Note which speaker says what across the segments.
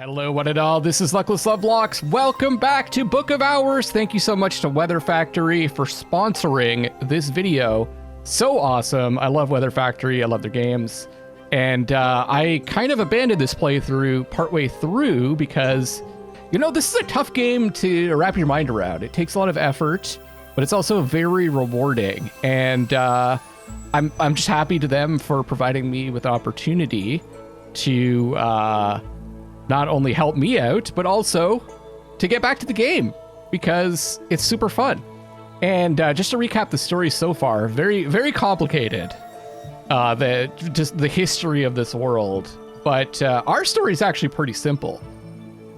Speaker 1: Hello, one and all. This is Luckless Lovelocks. Welcome back to Book of Hours. Thank you so much to Weather Factory for sponsoring this video. So awesome. I love Weather Factory. I love their games. And I kind of abandoned this playthrough partway through because, you know, this is a tough game to wrap your mind around. It takes a lot of effort, but it's also very rewarding. And I'm just happy to them for providing me with the opportunity to not only help me out, but also to get back to the game because it's super fun. And just to recap the story so far, very, very complicated, just the history of this world. But our story is actually pretty simple.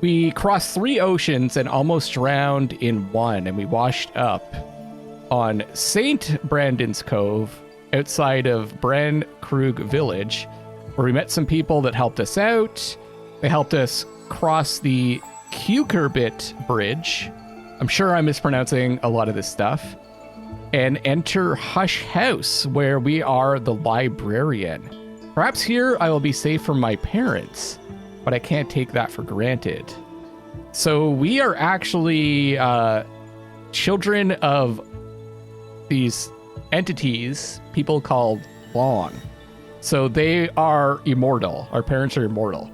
Speaker 1: We crossed 3 oceans and almost drowned in one, and we washed up on St. Brandon's Cove outside of Bran Krug Village, where we met some people that helped us out. They helped us cross the Cucurbit Bridge. I'm sure I'm mispronouncing a lot of this stuff. And enter Hush House, where we are the Librarian. Perhaps here I will be safe from my parents, but I can't take that for granted. So we are actually children of these entities, people called Long. So they are immortal. Our parents are immortal.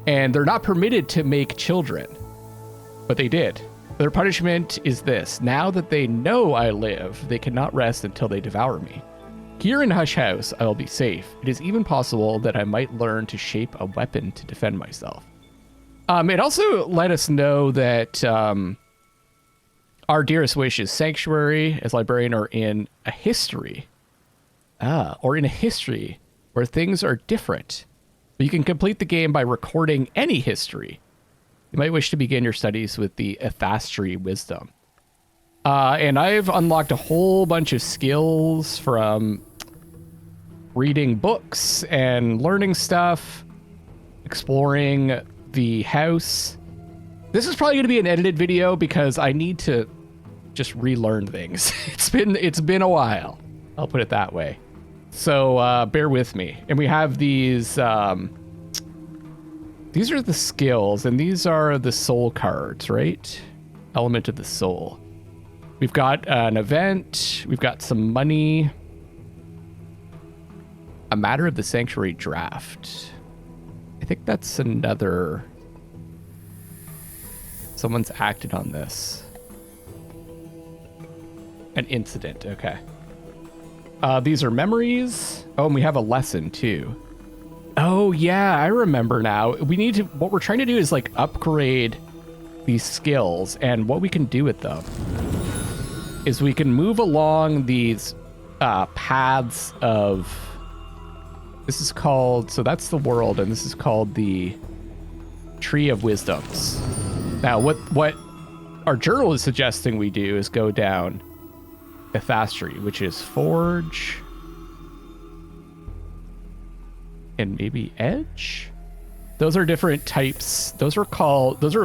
Speaker 1: And they're not permitted to make children, but they did. Their punishment is this. Now that they know I live, they cannot rest until they devour me. Here in Hush House, I will be safe. It is even possible that I might learn to shape a weapon to defend myself. It also let us know that our dearest wish is sanctuary as librarian or in a history. Or in a history where things are different. You can complete the game by recording any history. You might wish to begin your studies with the Ethastry Wisdom. And I've unlocked a whole bunch of skills from reading books and learning stuff, exploring the house. This is probably going to be an edited video because I need to just relearn things. It's been a while. I'll put it that way. So bear with me. And we have these are the skills, and these are the soul cards, right? Element of the soul. We've got an event. We've got some money. A matter of the sanctuary draft. I think that's another... Someone's acted on this. An incident, okay. These are memories. Oh, and we have a lesson too. Oh yeah, I remember now. What we're trying to do is like upgrade these skills, and what we can do with them is we can move along these paths of, this is called, so that's the world, and this is called the Tree of Wisdoms. Now what our journal is suggesting we do is go down Ethastry, which is Forge and maybe Edge. Those are different types. Those are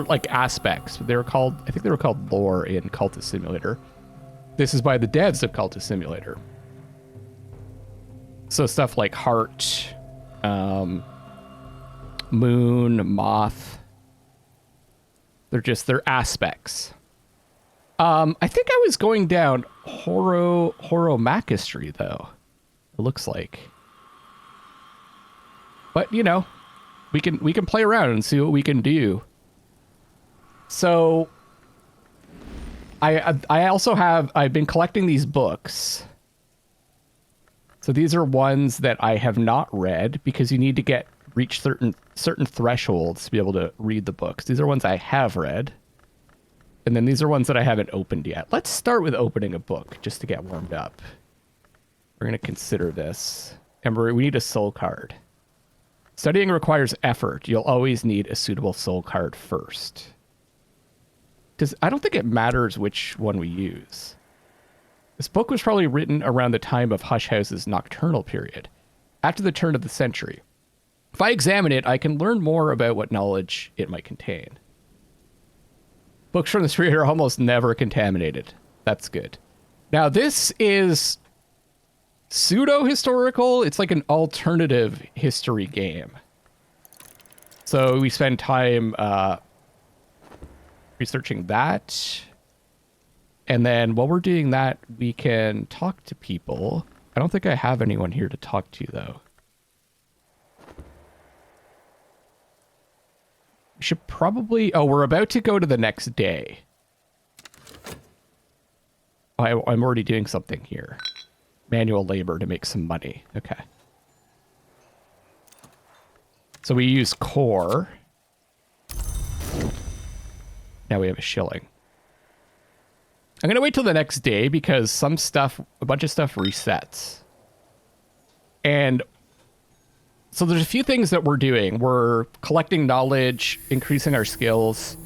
Speaker 1: like aspects. I think they were called lore in Cultist Simulator. This is by the devs of Cultist Simulator. So stuff like Heart, Moon, Moth. They're aspects. I think I was going down Horomachistry, though. It looks like. But, you know, we can play around and see what we can do. So, I've been collecting these books. So these are ones that I have not read because you need to reach certain thresholds to be able to read the books. These are ones I have read. And then these are ones that I haven't opened yet. Let's start with opening a book just to get warmed up. We're going to consider this. And we need a soul card. Studying requires effort. You'll always need a suitable soul card first. I don't think it matters which one we use. This book was probably written around the time of Hush House's nocturnal period, after the turn of the century. If I examine it, I can learn more about what knowledge it might contain. Books from this period are almost never contaminated. That's good. Now, this is pseudo-historical. It's like an alternative history game. So we spend time researching that. And then while we're doing that, we can talk to people. I don't think I have anyone here to talk to, though. We should probably... Oh, we're about to go to the next day. Oh, I'm already doing something here. Manual labor to make some money. Okay. So we use core. Now we have a shilling. I'm going to wait till the next day because a bunch of stuff resets. And so there's a few things that we're doing. We're collecting knowledge, increasing our skills.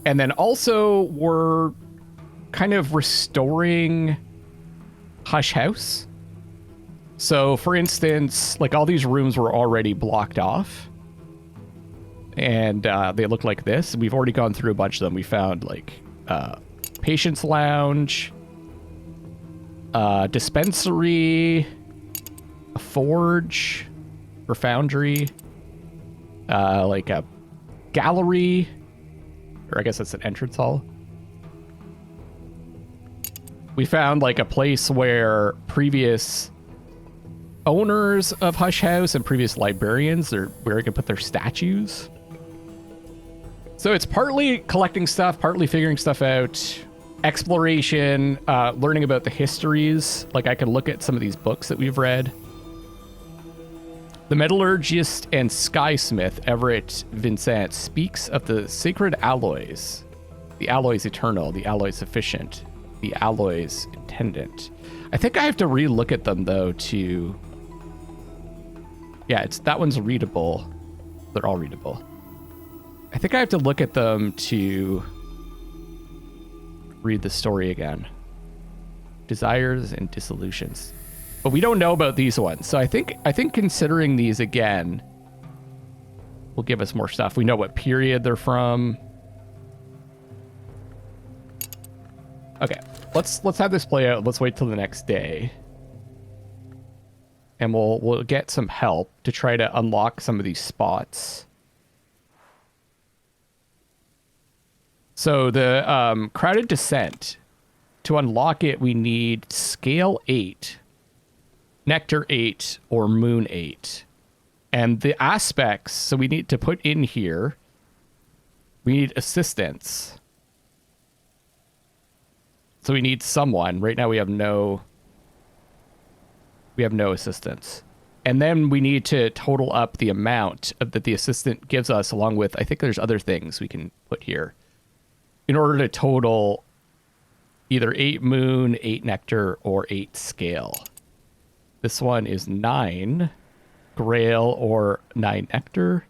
Speaker 1: And then also we're kind of restoring Hush House. So for instance, like all these rooms were already blocked off. And they look like this. We've already gone through a bunch of them. We found like Patient's Lounge, dispensary, a forge or foundry, like a gallery, or I guess that's an entrance hall. We found like a place where previous owners of Hush House and previous librarians, where they can put their statues. So it's partly collecting stuff, partly figuring stuff out, exploration, learning about the histories. Like I can look at some of these books that we've read. The metallurgist and skysmith Everett Vincent speaks of the sacred alloys, the alloys eternal, the alloys sufficient, the alloys intendant. I think I have to re-look at them though to... Yeah, that one's readable. They're all readable. I think I have to look at them to read the story again. Desires and dissolutions. But we don't know about these ones. So I think considering these again will give us more stuff. We know what period they're from. Okay, let's have this play out. Let's wait till the next day. And we'll get some help to try to unlock some of these spots. So the Crowded Descent, to unlock it, we need Scale 8, Nectar 8, or Moon 8. And the aspects, so we need to put in here, we need assistance. So we need someone. Right now we have no assistance. And then we need to total up the amount that the assistant gives us, along with, I think there's other things we can put here, in order to total either 8 moon, 8 nectar, or 8 scale. This one is 9 grail or 9 nectar,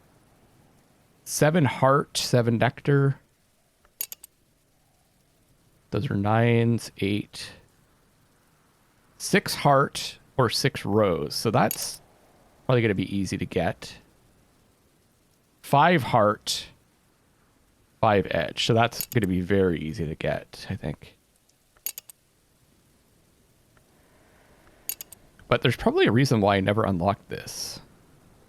Speaker 1: 7 heart, 7 nectar. Those are 9s, 8, 6 heart, or 6 rose. So that's probably going to be easy to get. 5 heart, 5 edge. So that's going to be very easy to get, I think. But there's probably a reason why I never unlocked this.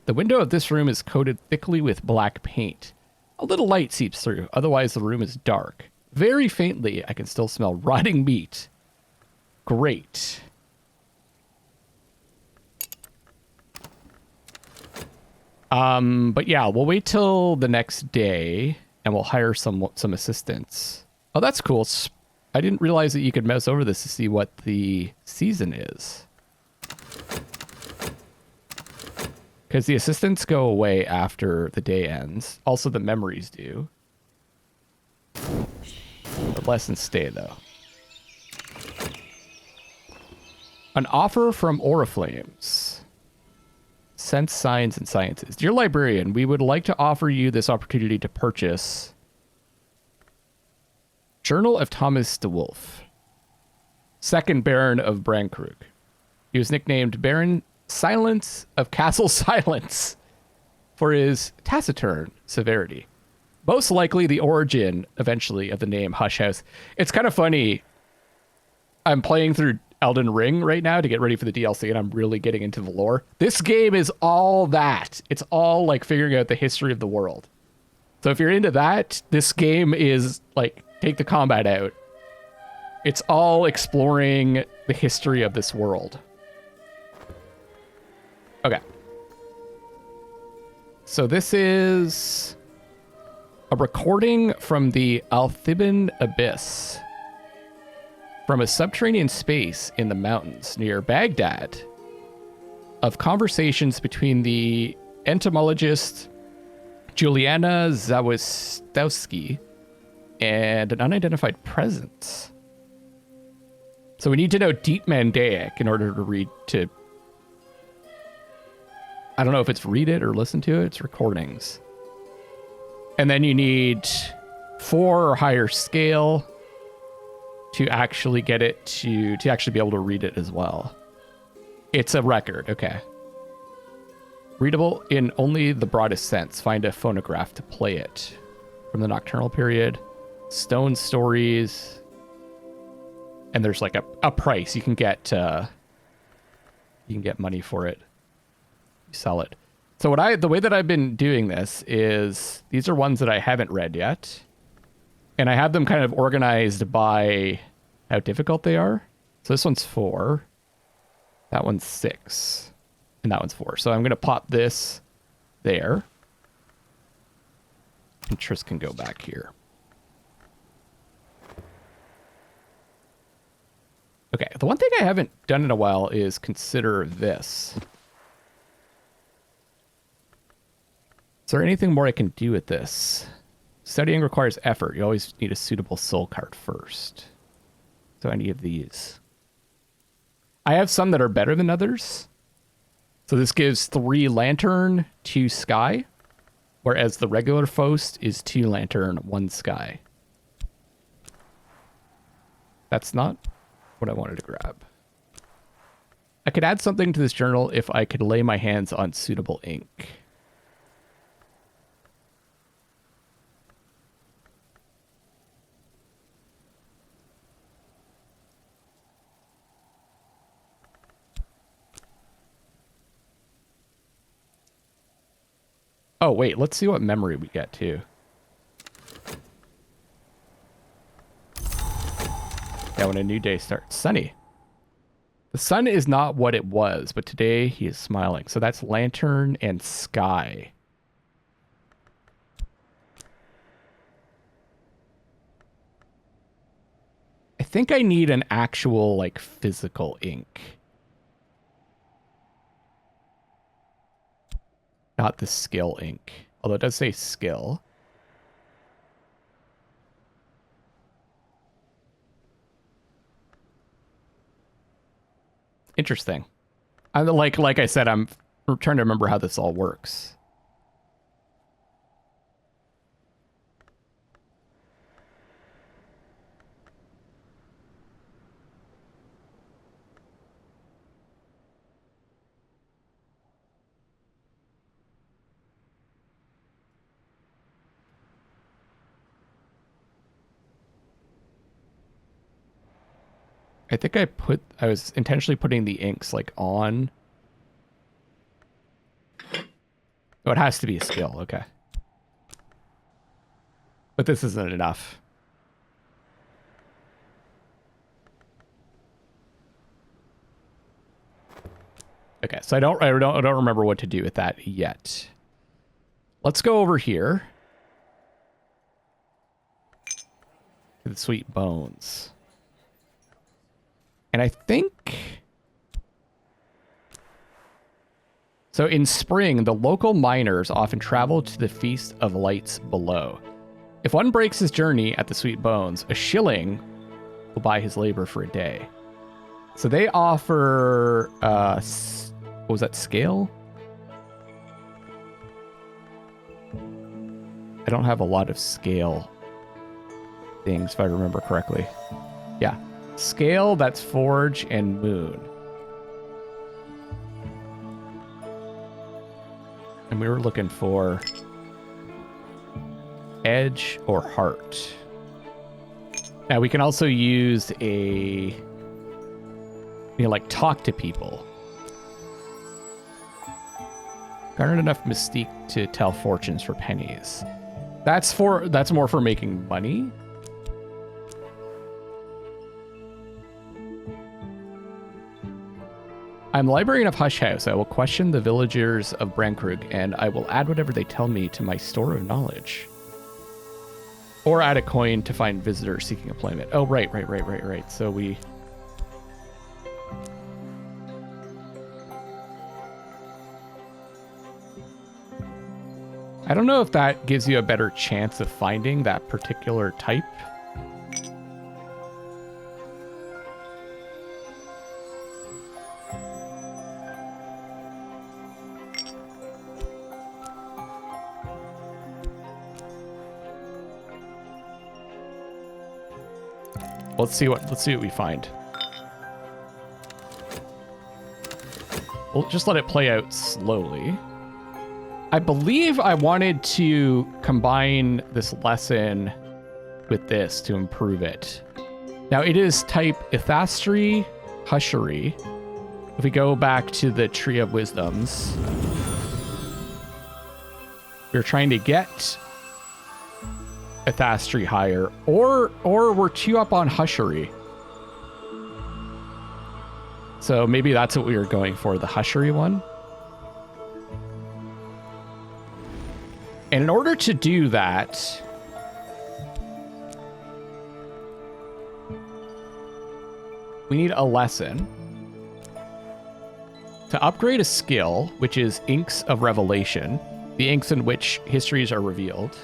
Speaker 1: The window of this room is coated thickly with black paint. A little light seeps through, otherwise the room is dark. Very faintly, I can still smell rotting meat. Great. But yeah, we'll wait till the next day and we'll hire some assistants. Oh, that's cool. I didn't realize that you could mouse over this to see what the season is. Because the assistants go away after the day ends. Also, the memories do. The lessons stay, though. An offer from Oriflames. Sense, Signs, and Sciences. Dear Librarian, we would like to offer you this opportunity to purchase Journal of Thomas de Wolf, 2nd Baron of Brankrug. He was nicknamed Baron Silence of Castle Silence for his taciturn severity. Most likely the origin, eventually, of the name Hush House. It's kind of funny. I'm playing through Elden Ring right now to get ready for the DLC, and I'm really getting into the lore. This game is all that. It's all like figuring out the history of the world. So if you're into that, this game is like, take the combat out. It's all exploring the history of this world. Okay. So this is a recording from the Althibin Abyss, from a subterranean space in the mountains near Baghdad, of conversations between the entomologist Juliana Zawistowski and an unidentified presence. So we need to know Deep Mandaic in order to read to... I don't know if it's read it or listen to it. It's recordings. And then you need 4 or higher scale to actually get it to actually be able to read it as well. It's a record, okay. Readable in only the broadest sense. Find a phonograph to play it. From the nocturnal period. Stone stories. And there's like a price. You can get money for it. You sell it. So the way that I've been doing this is these are ones that I haven't read yet. And I have them kind of organized by how difficult they are. So this one's 4. That one's 6. And that one's 4. So I'm going to pop this there. And Tris can go back here. Okay, the one thing I haven't done in a while is consider this. Is there anything more I can do with this? Studying requires effort. You always need a suitable soul card first. So any of these. I have some that are better than others. So this gives 3 lantern, 2 sky. Whereas the regular Faust is 2 lantern, 1 sky. That's not what I wanted to grab. I could add something to this journal if I could lay my hands on suitable ink. Oh, wait, let's see what memory we get, too. Yeah, when a new day starts. Sunny. The sun is not what it was, but today he is smiling. So that's lantern and sky. I think I need an actual, like, physical ink. Not the skill ink. Although it does say skill. Interesting. Like I said, I'm trying to remember how this all works. I think I was intentionally putting the inks like on. Oh, it has to be a skill, okay. But this isn't enough. Okay, so I don't remember what to do with that yet. Let's go over here. To the sweet bones. And I think... So in spring, the local miners often travel to the Feast of Lights below. If one breaks his journey at the Sweet Bones, a shilling will buy his labor for a day. So they offer... what was that, scale? I don't have a lot of scale things, if I remember correctly. Yeah. Scale, that's Forge and Moon. And we were looking for Edge or Heart. Now we can also use a You know, like talk to people. Garnered enough mystique to tell fortunes for pennies. That's more for making money. I'm Librarian of Hush House. I will question the villagers of Brankrug, and I will add whatever they tell me to my store of knowledge. Or add a coin to find visitors seeking employment. Oh, right. So we... I don't know if that gives you a better chance of finding that particular type. Let's see what we find. We'll just let it play out slowly. I believe I wanted to combine this lesson with this to improve it. Now it is type Ithastri, Hushery. If we go back to the Tree of Wisdoms, we're trying to get Ithastri higher, or we're 2 up on Hushery. So maybe that's what we were going for, the Hushery one. And in order to do that, we need a lesson. To upgrade a skill, which is Inks of Revelation, the inks in which histories are revealed,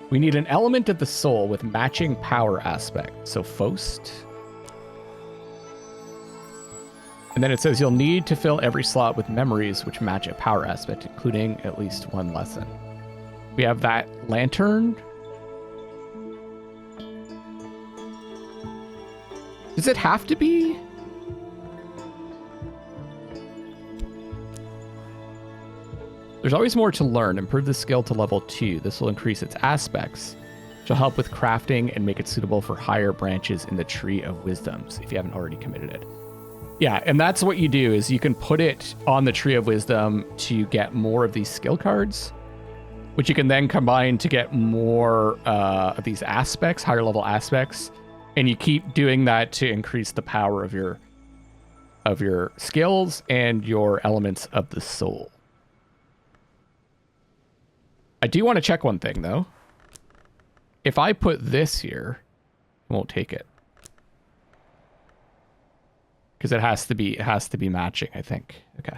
Speaker 1: we need an element of the soul with matching power aspect. So Faust. And then it says you'll need to fill every slot with memories which match a power aspect, including at least 1 lesson. We have that lantern. Does it have to be? There's always more to learn. Improve the skill to level 2. This will increase its aspects, which will help with crafting and make it suitable for higher branches in the Tree of Wisdoms, if you haven't already committed it. Yeah, and that's what you do, is you can put it on the Tree of Wisdom to get more of these skill cards, which you can then combine to get more of these aspects, higher level aspects, and you keep doing that to increase the power of your skills and your elements of the soul. I do want to check one thing though. If I put this here, it won't take it. Because it has to be matching, I think. Okay.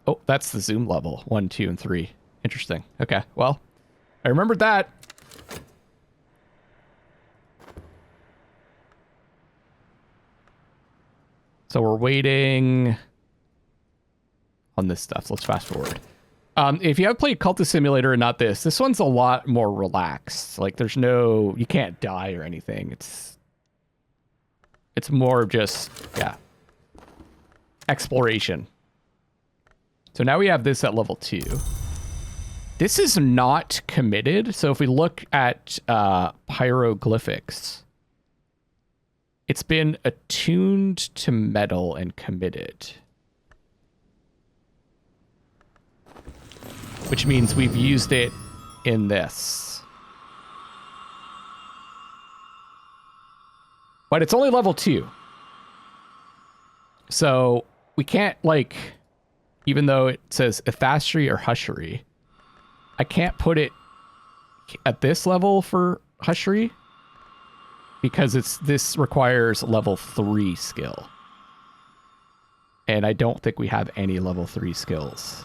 Speaker 1: Oh, that's the zoom level. 1, 2, and 3. Interesting. Okay, well, I remembered that. So we're waiting on this stuff. Let's fast forward. If you have played Cultist Simulator and not this one's a lot more relaxed. Like there's no, you can't die or anything. It's more of just, yeah, exploration. So now we have this at level 2. This is not committed. So if we look at hieroglyphics, it's been attuned to metal and committed. Which means we've used it in this. But it's only level 2. So we can't, like, even though it says Ithastri or Hushery, I can't put it at this level for Hushery because this requires level 3 skill. And I don't think we have any level 3 skills.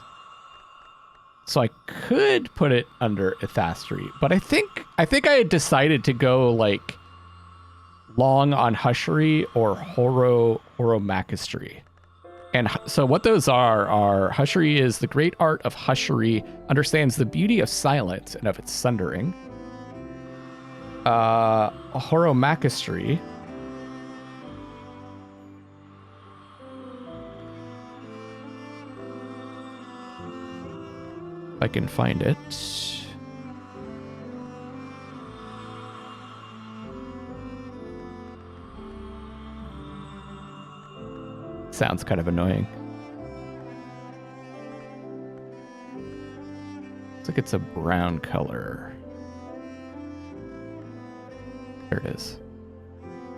Speaker 1: So I could put it under Ithastri, but I think I had decided to go like long on Hushery or Horomachistry. And so what those are Hushery is the great art of Hushery, understands the beauty of silence and of its sundering. Horomachistry I can find it. sounds kind of annoying. Looks like it's a brown color. There it is.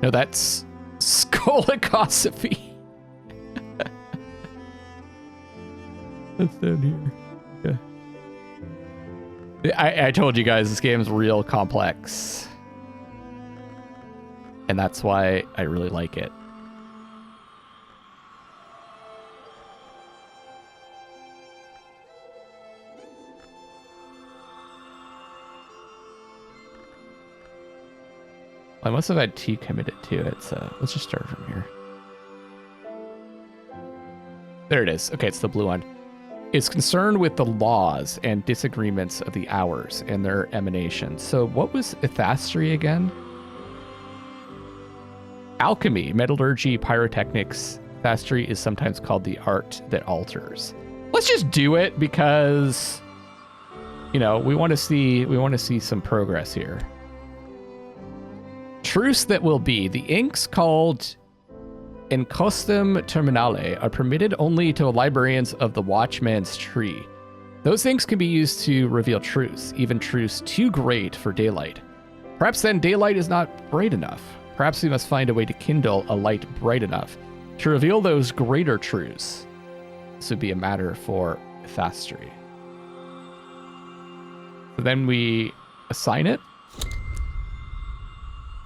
Speaker 1: No, that's scolicosophy. That's down here. Yeah. I told you guys this game's real complex. And that's why I really like it. I must have had T committed to it, so let's just start from here. There it is. Okay, it's the blue one. It's concerned with the laws and disagreements of the hours and their emanation. So what was ethastry again? Alchemy, metallurgy, pyrotechnics. Ethastry is sometimes called the art that alters. Let's just do it because, you know, we want to see some progress here. Truce that will be. The inks called in custom terminale are permitted only to librarians of the Watchman's Tree. Those inks can be used to reveal truths, even truths too great for daylight. Perhaps then daylight is not bright enough. Perhaps we must find a way to kindle a light bright enough to reveal those greater truths. This would be a matter for ethastry. So then we assign it.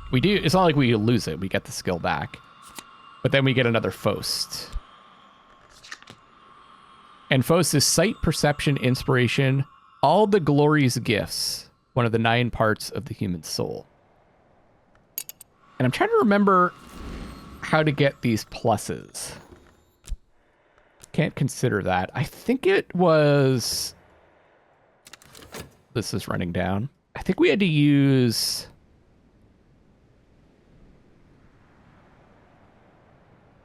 Speaker 1: We do. It's not like we lose it. We get the skill back. But then we get another Faust. And Faust is sight, perception, inspiration, all the glory's gifts, one of the 9 parts of the human soul. And I'm trying to remember how to get these pluses. Can't consider that. I think it was... This is running down. I think we had to use...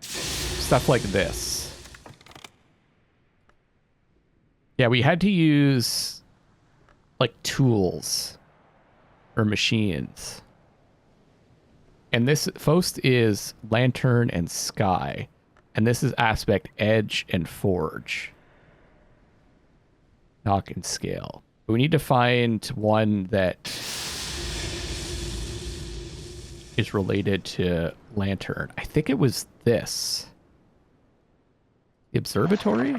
Speaker 1: stuff like this. Yeah, we had to use like tools or machines. And this Faust is lantern and sky. And this is aspect edge and forge. Knock and scale. But we need to find one that is related to lantern. I think it was this. The observatory?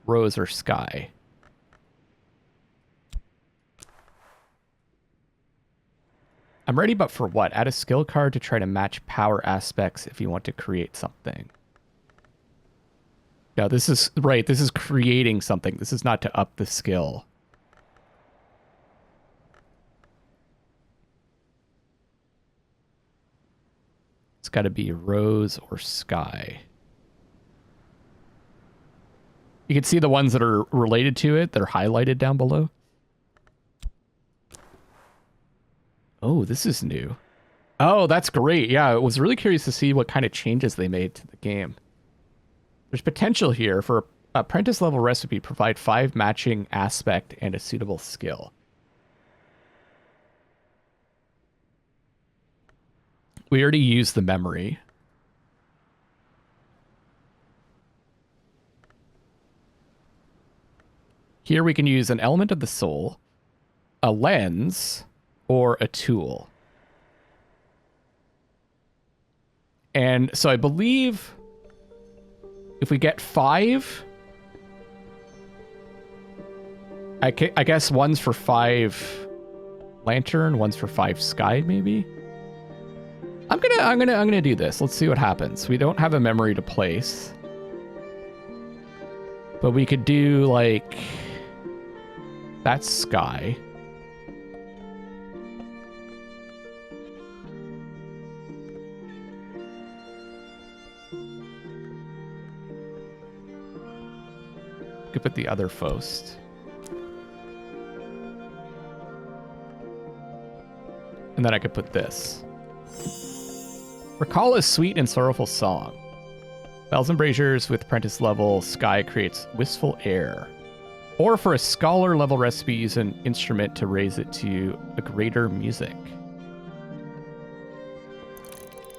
Speaker 1: Rose or sky? I'm ready, but for what? Add a skill card to try to match power aspects if you want to create something. No, this is right. This is creating something. This is not to up the skill. It's got to be rose or sky. You can see the ones that are related to it. They're highlighted down below. Oh, this is new. Oh, that's great. Yeah, I was really curious to see what kind of changes they made to the game. There's potential here for apprentice level recipe. Provide 5 matching aspect and a suitable skill. We already used the memory. Here we can use an element of the soul, a lens, or a tool. And so I believe if we get 5, I guess one's for 5 lantern, one's for 5 sky, maybe. I'm gonna do this. Let's see what happens. We don't have a memory to place, but we could do like that's sky. Could put the other Faust. And then I could put this. Recall a sweet and sorrowful song. Bells and braziers with apprentice level sky creates wistful air. Or for a scholar level recipe, use an instrument to raise it to a greater music.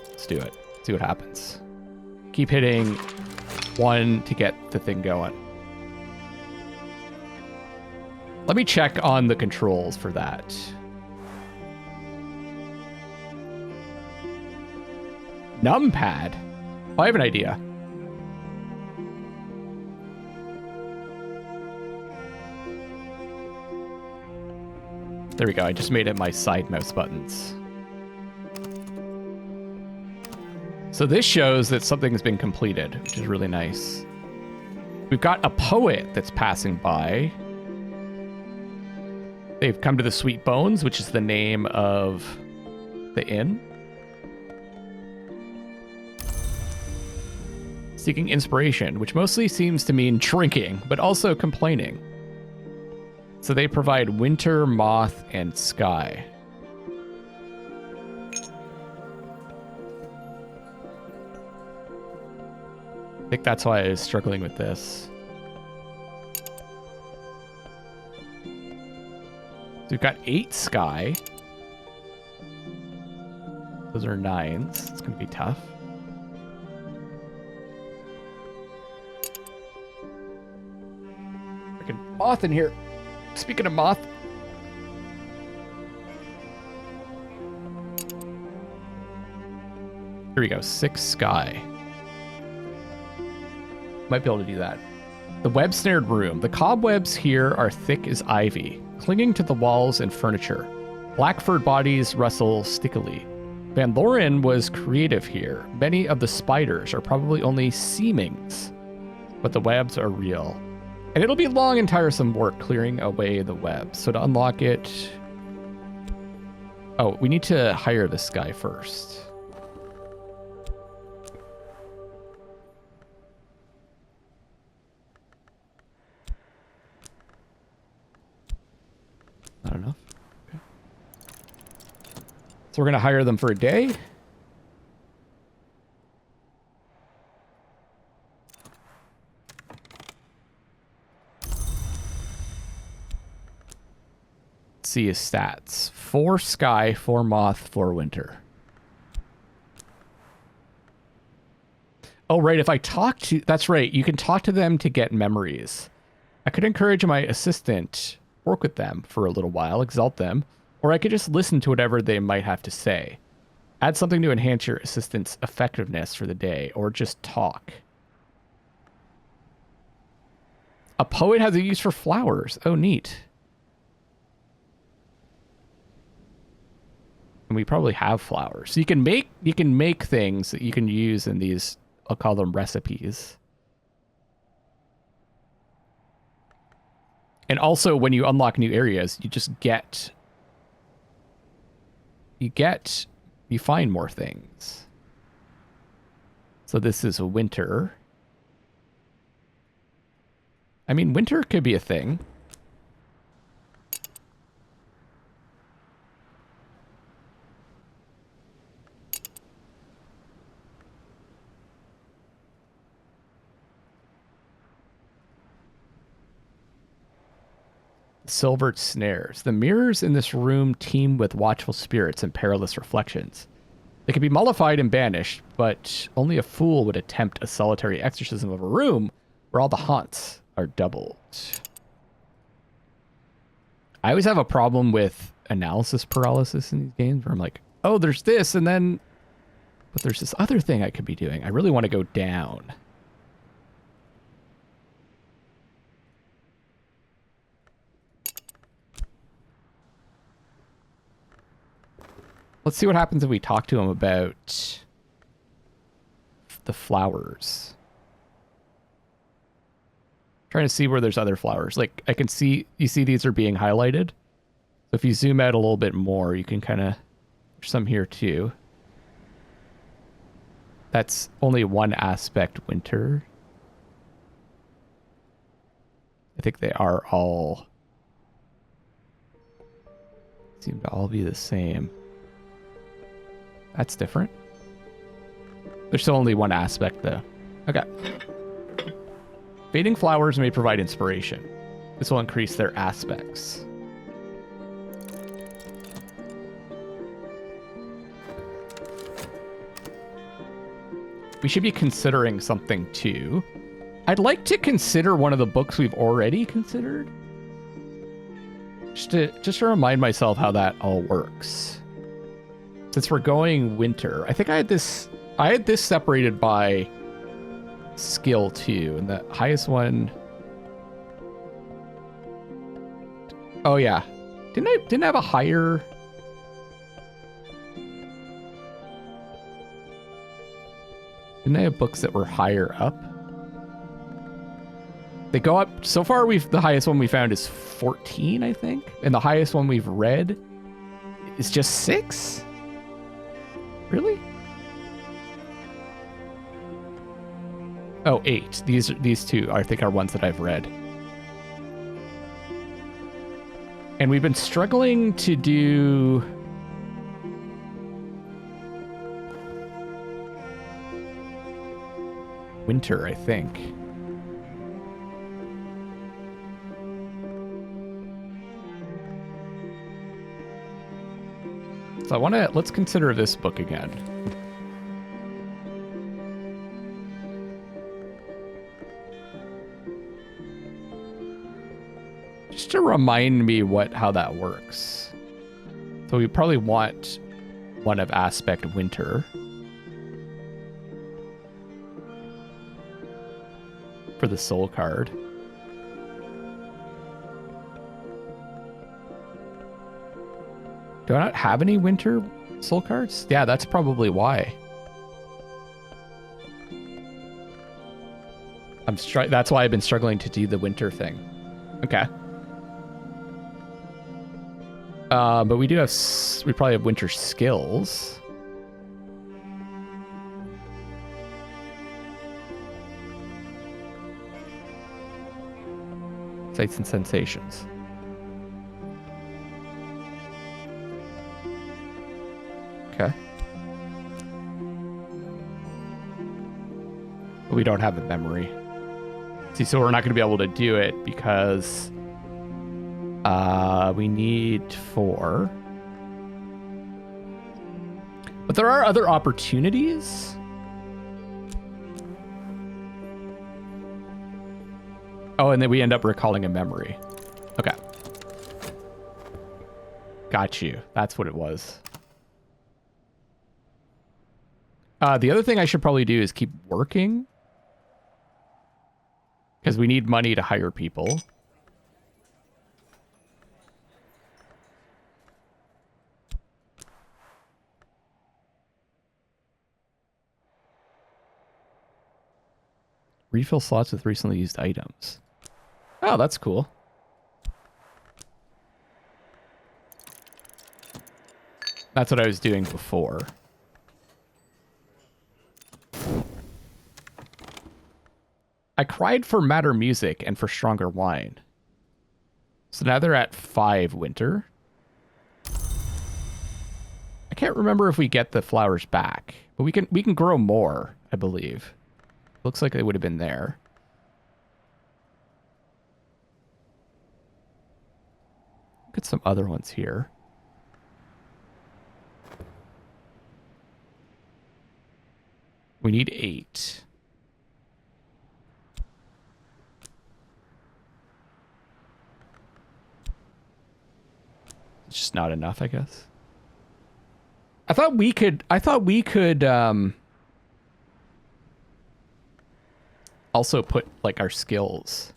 Speaker 1: Let's do it. See what happens. Keep hitting 1 to get the thing going. Let me check on the controls for that. Numpad? Oh, I have an idea. There we go. I just made it my side mouse buttons. So this shows that something has been completed, which is really nice. We've got a poet that's passing by. They've come to the Sweet Bones, which is the name of the inn. Seeking inspiration, which mostly seems to mean shrinking, but also complaining. So they provide winter, moth, and sky. I think that's why I was struggling with this. So we've got 8 sky. Those are 9s. It's going to be tough. Freaking moth in here. Speaking of moth. Here we go. 6 sky. Might be able to do that. The web-snared room. The cobwebs here are thick as ivy, clinging to the walls and furniture. Black-furred bodies rustle stickily. Van Loren was creative here. Many of the spiders are probably only seemings, but the webs are real. And it'll be long and tiresome work clearing away the webs. So to unlock it... Oh, we need to hire this guy first. Not enough. Okay. So we're going to hire them for a day. See his stats. 4 sky, 4 moth, 4 winter. Oh, right. If I talk to... That's right. You can talk to them to get memories. I could encourage my assistant, work with them for a little while, exalt them, or I could just listen to whatever they might have to say. Add something to enhance your assistant's effectiveness for the day, or just talk. A poet has a use for flowers. Oh, neat. And we probably have flowers. So you can make things that you can use in these, I'll call them recipes. And also when you unlock new areas, you just you find more things. So this is a winter. I mean, winter could be a thing. Silvered snares. The mirrors in this room teem with watchful spirits and perilous reflections. They can be mollified and banished, but only a fool would attempt a solitary exorcism of a room where all the haunts are doubled. I always have a problem with analysis paralysis in these games where I'm like, oh, there's this, and then... But there's this other thing I could be doing. I really want to go down. Let's see what happens if we talk to him about the flowers. Trying to see where there's other flowers. Like, I can see, you see these are being highlighted. So if you zoom out a little bit more, you can kind of, there's some here too. That's only one aspect winter. I think they are all, seem to all be the same. That's different. There's still only one aspect though. Okay. Fading flowers may provide inspiration. This will increase their aspects. We should be considering something too. I'd like to consider one of the books we've already considered. Just to remind myself how that all works. Since we're going winter, I think I had this separated by skill too, and the highest one. Oh yeah, didn't I have a higher? Didn't I have books that were higher up? They go up. So far, the highest one we found is 14, I think, and the highest one we've read is just 6. Really? Oh, 8. These two, I think, are ones that I've read. And we've been struggling to do... winter, I think. So let's consider this book again. Just to remind me how that works. So we probably want one of aspect winter. For the soul card. Do I not have any winter soul cards? Yeah, that's probably why. That's why I've been struggling to do the winter thing. Okay. But we probably have winter skills. Sights and sensations. Okay. But we don't have a memory. See, so we're not going to be able to do it because we need 4. But there are other opportunities. Oh, and then we end up recalling a memory. Okay. Got you. That's what it was. The other thing I should probably do is keep working. Because we need money to hire people. Refill slots with recently used items. Oh, that's cool. That's what I was doing before. I cried for madder music and for stronger wine. So now they're at 5 winter. I can't remember if we get the flowers back, but we can grow more, I believe. Looks like they would have been there. Look at some other ones here. We need 8. It's just not enough, I guess. I thought we could also put like our skills.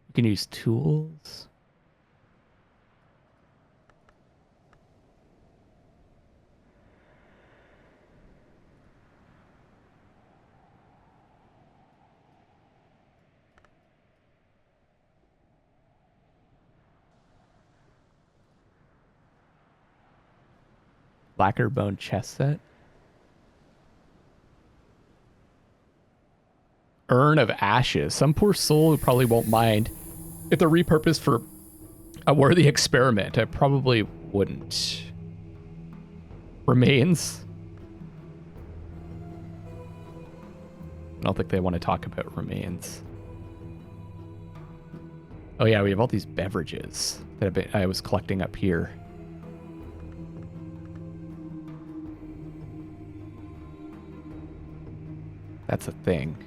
Speaker 1: We can use tools. Lacquer bone chess set. Urn of Ashes. Some poor soul who probably won't mind if they're repurposed for a worthy experiment. I probably wouldn't. Remains. I don't think they want to talk about remains. Oh yeah, we have all these beverages that I was collecting up here. That's a thing.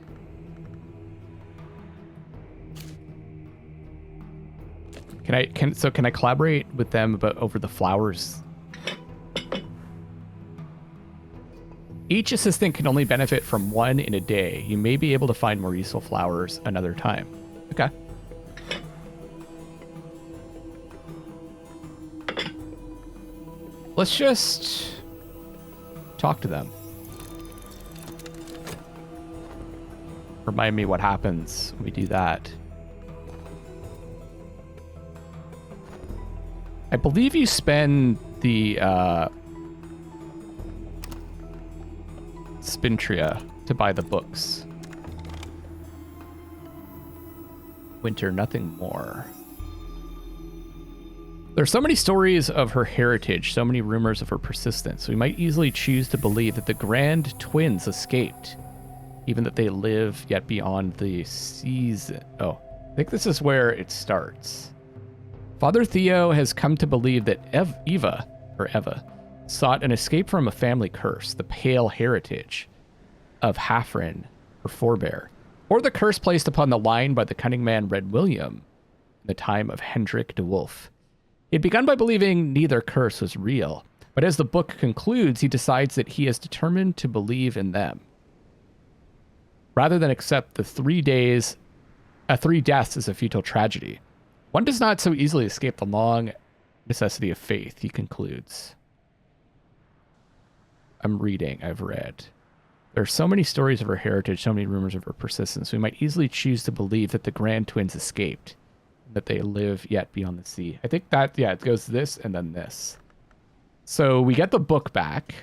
Speaker 1: Can I collaborate with them over the flowers? Each assistant can only benefit from one in a day. You may be able to find more useful flowers another time. Okay. Let's just talk to them. Remind me what happens when we do that. I believe you spend the Spintria to buy the books. Winter, nothing more. There are so many stories of her heritage, so many rumors of her persistence. We might easily choose to believe that the grand twins escaped, even that they live yet beyond the season. Oh, I think this is where it starts. Father Theo has come to believe that Eva sought an escape from a family curse, the pale heritage of Hafren, her forebear, or the curse placed upon the line by the cunning man Red William in the time of Hendrik de Wolf. He had begun by believing neither curse was real, but as the book concludes, he decides that he is determined to believe in them. Rather than accept the 3 deaths as a futile tragedy. One does not so easily escape the long necessity of faith, he concludes. I've read. There are so many stories of her heritage, so many rumors of her persistence. We might easily choose to believe that the grand twins escaped, that they live yet beyond the sea. I think that, yeah, it goes this and then this. So we get the book back.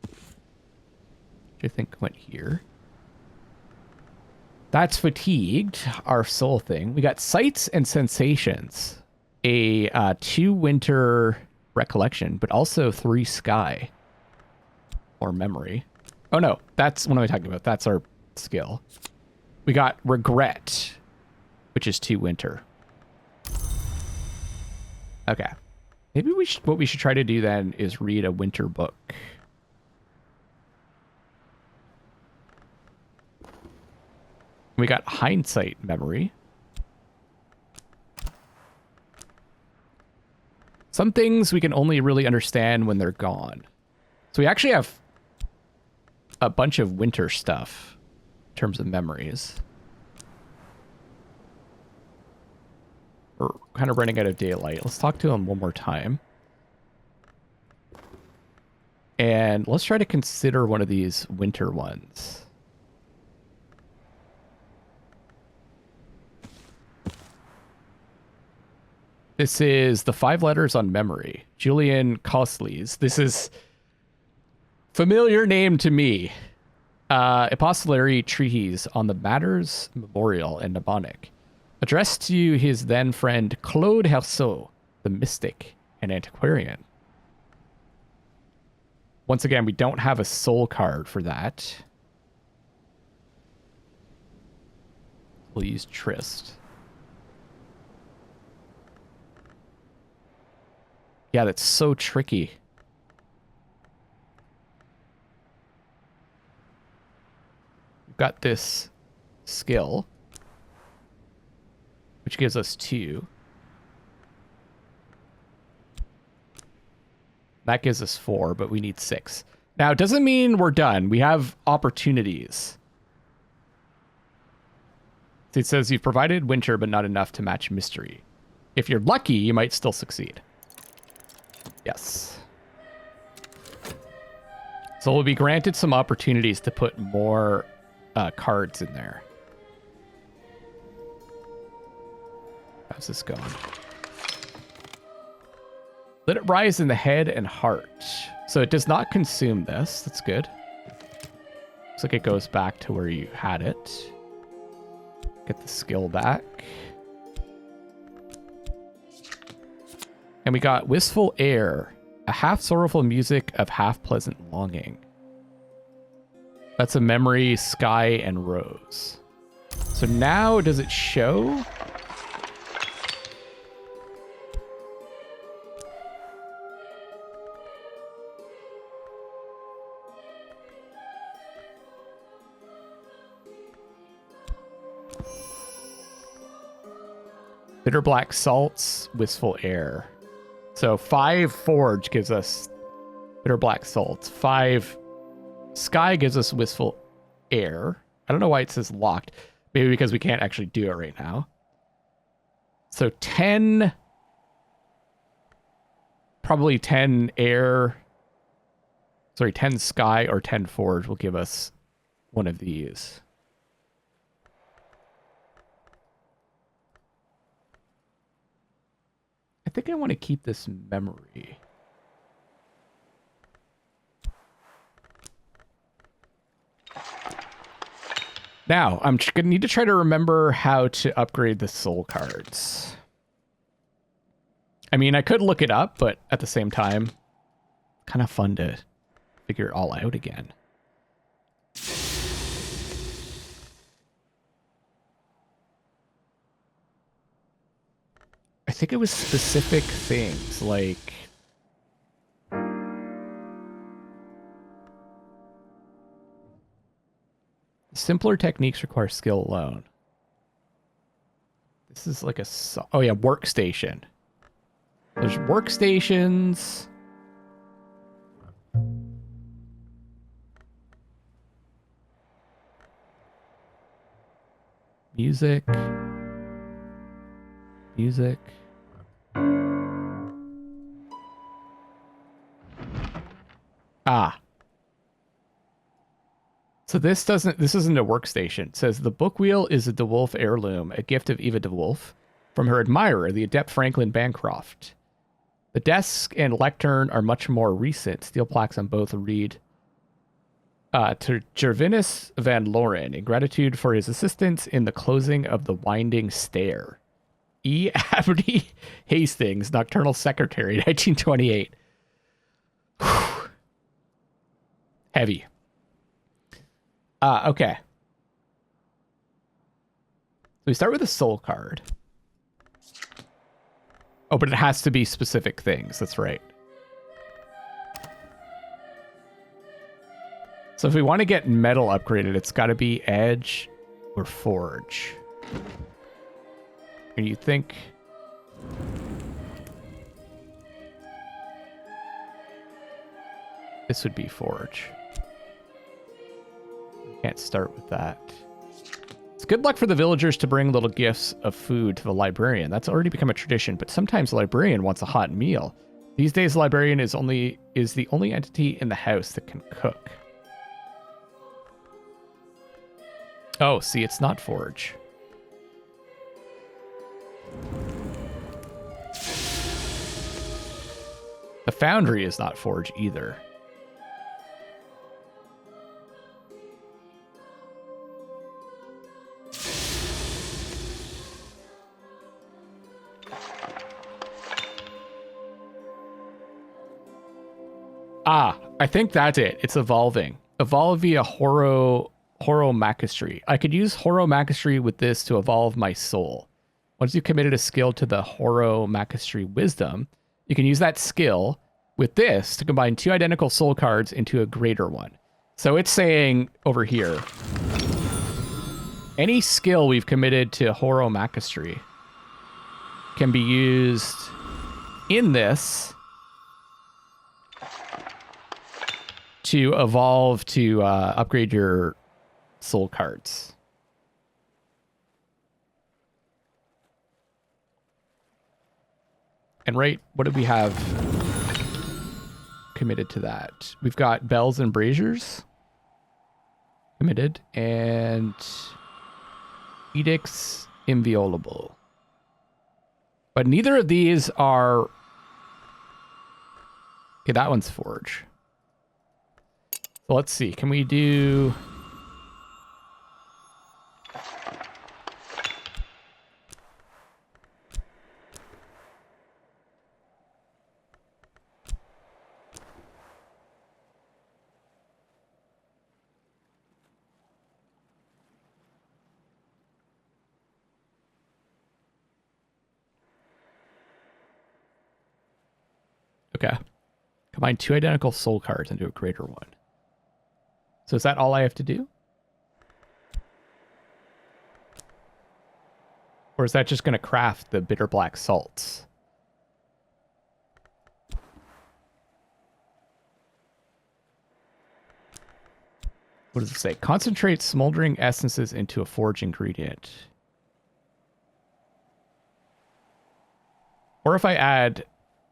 Speaker 1: Which I think went here. That's fatigued, our soul thing. We got sights and sensations. A 2 winter recollection, but also 3 sky. Or memory. Oh no, what am I talking about? That's our skill. We got regret, which is 2 winter. Okay. Maybe what we should try to do then is read a winter book. We got hindsight memory. Some things we can only really understand when they're gone. So we actually have a bunch of winter stuff in terms of memories. We're kind of running out of daylight. Let's talk to him one more time. And let's try to consider one of these winter ones. This is the 5 letters on memory. Julian Costleys. This is familiar name to me. Epistolary treatise on the matters memorial and mnemonic, addressed to his then friend Claude Herceau, the mystic and antiquarian. Once again, we don't have a soul card for that. We'll use Trist. Yeah, that's so tricky. We've got this skill, which gives us 2. That gives us 4, but we need 6. Now, it doesn't mean we're done. We have opportunities. It says you've provided winter, but not enough to match mystery. If you're lucky, you might still succeed. Yes. So we'll be granted some opportunities to put more cards in there. How's this going? Let it rise in the head and heart. So it does not consume this. That's good. Looks like it goes back to where you had it. Get the skill back. And we got Wistful Air, a half sorrowful music of half pleasant longing. That's a memory, sky, and rose. So now does it show? Bitter black salts, wistful air. So 5 forge gives us bitter black salts. 5 sky gives us wistful air. I don't know why it says locked. Maybe because we can't actually do it right now. So 10, probably 10 air, sorry, 10 sky or 10 forge will give us one of these. I think I want to keep this memory. Now, I'm going to need to try to remember how to upgrade the soul cards. I mean, I could look it up, but at the same time, kind of fun to figure it all out again. I think it was specific things like simpler techniques require skill alone. This is like a oh yeah, workstation. There's workstations. Music. Music. Ah. So this isn't a workstation. It says the book wheel is a DeWolf heirloom, a gift of Eva DeWolf from her admirer, the adept Franklin Bancroft. The desk and lectern are much more recent. Steel plaques on both read to Gervinus Van Loren in gratitude for his assistance in the closing of the winding stair. E. Aberney Hastings, Nocturnal Secretary, 1928. Whew. Heavy. Okay. So we start with a soul card. Oh, but it has to be specific things. That's right. So if we want to get metal upgraded, it's got to be edge or forge. And you think... this would be forge. Can't start with that. It's good luck for the villagers to bring little gifts of food to the librarian. That's already become a tradition, but sometimes the librarian wants a hot meal. These days, the librarian is the only entity in the house that can cook. Oh, see, it's not forge. The foundry is not forge either. Ah, I think that's it. It's evolving. Evolve via Horomachistry. I could use Horomachistry with this to evolve my soul. Once you've committed a skill to the Horomachistry wisdom, you can use that skill with this to combine 2 identical soul cards into a greater one. So it's saying over here, any skill we've committed to Horomachistry can be used in this to evolve to upgrade your soul cards. And right, what do we have committed to that? We've got bells and braziers committed, and edicts inviolable. But neither of these are... okay, that one's forge. So let's see. Can we do... Okay. Combine 2 identical soul cards into a greater one. So is that all I have to do? Or is that just going to craft the bitter black salts? What does it say? Concentrate smoldering essences into a forge ingredient. Or if I add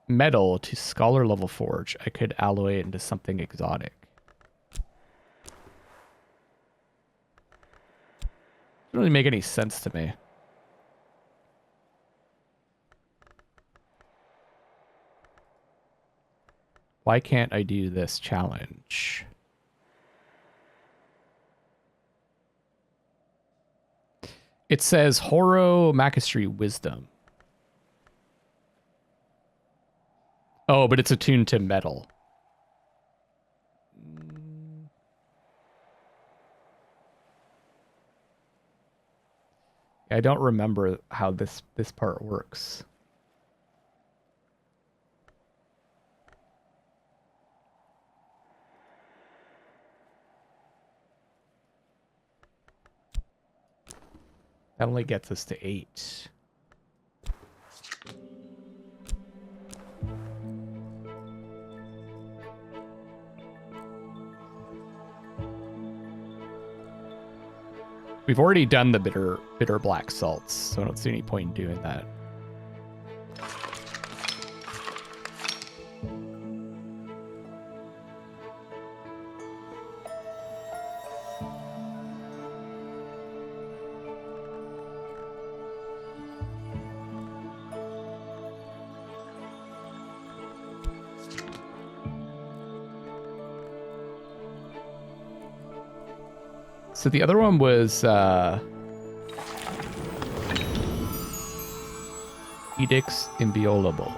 Speaker 1: metal to scholar level forge, I could alloy it into something exotic. Doesn't really make any sense to me. Why can't I do this challenge? It says Horo Macastry Wisdom. Oh, but it's attuned to metal. I don't remember how this part works. That only gets us to 8. We've already done the bitter black salts, so I don't see any point in doing that. So the other one was Edicts Inviolable.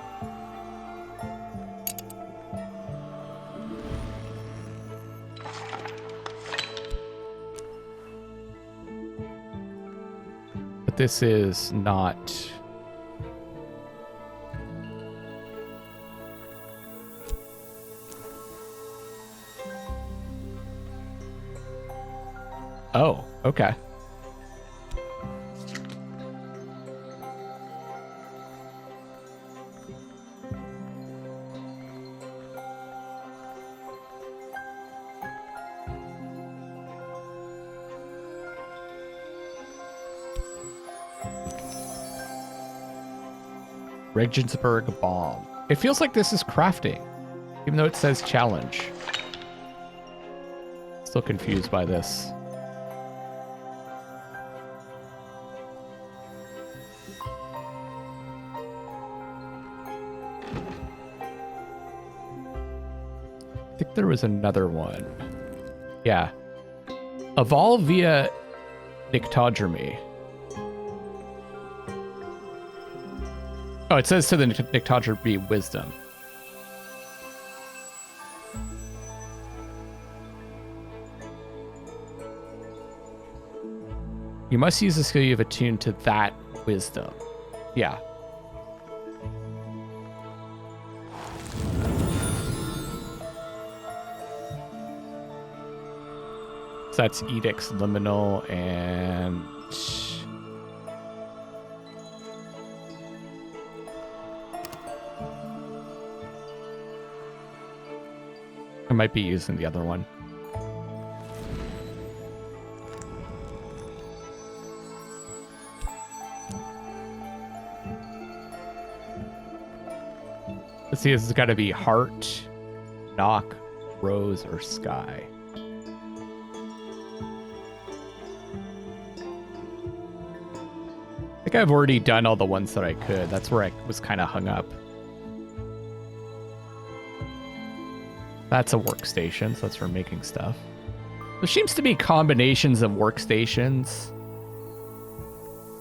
Speaker 1: But this is not... Oh, okay. Regensburg Bomb. It feels like this is crafting, even though it says challenge. Still confused by this. I think there was another one. Yeah. Evolve via Nyctodromy. Oh, it says to the Nyctodromy Wisdom. You must use the skill you have attuned to that wisdom. Yeah. So that's Edicts Liminal and... I might be using the other one. Let's see, this has got to be Heart, Knock, Rose, or Sky. I think I've already done all the ones that I could. That's where I was kind of hung up. That's a workstation, so that's for making stuff. There seems to be combinations of workstations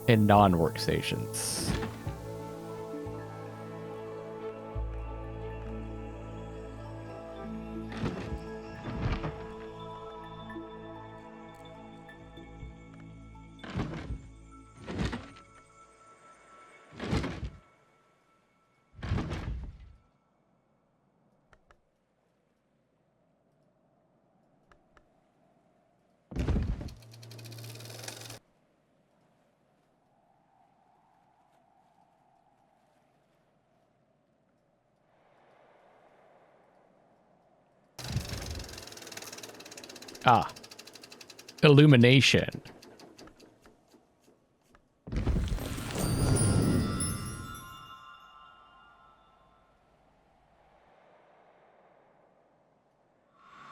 Speaker 1: and non-workstations. Ah. Illumination.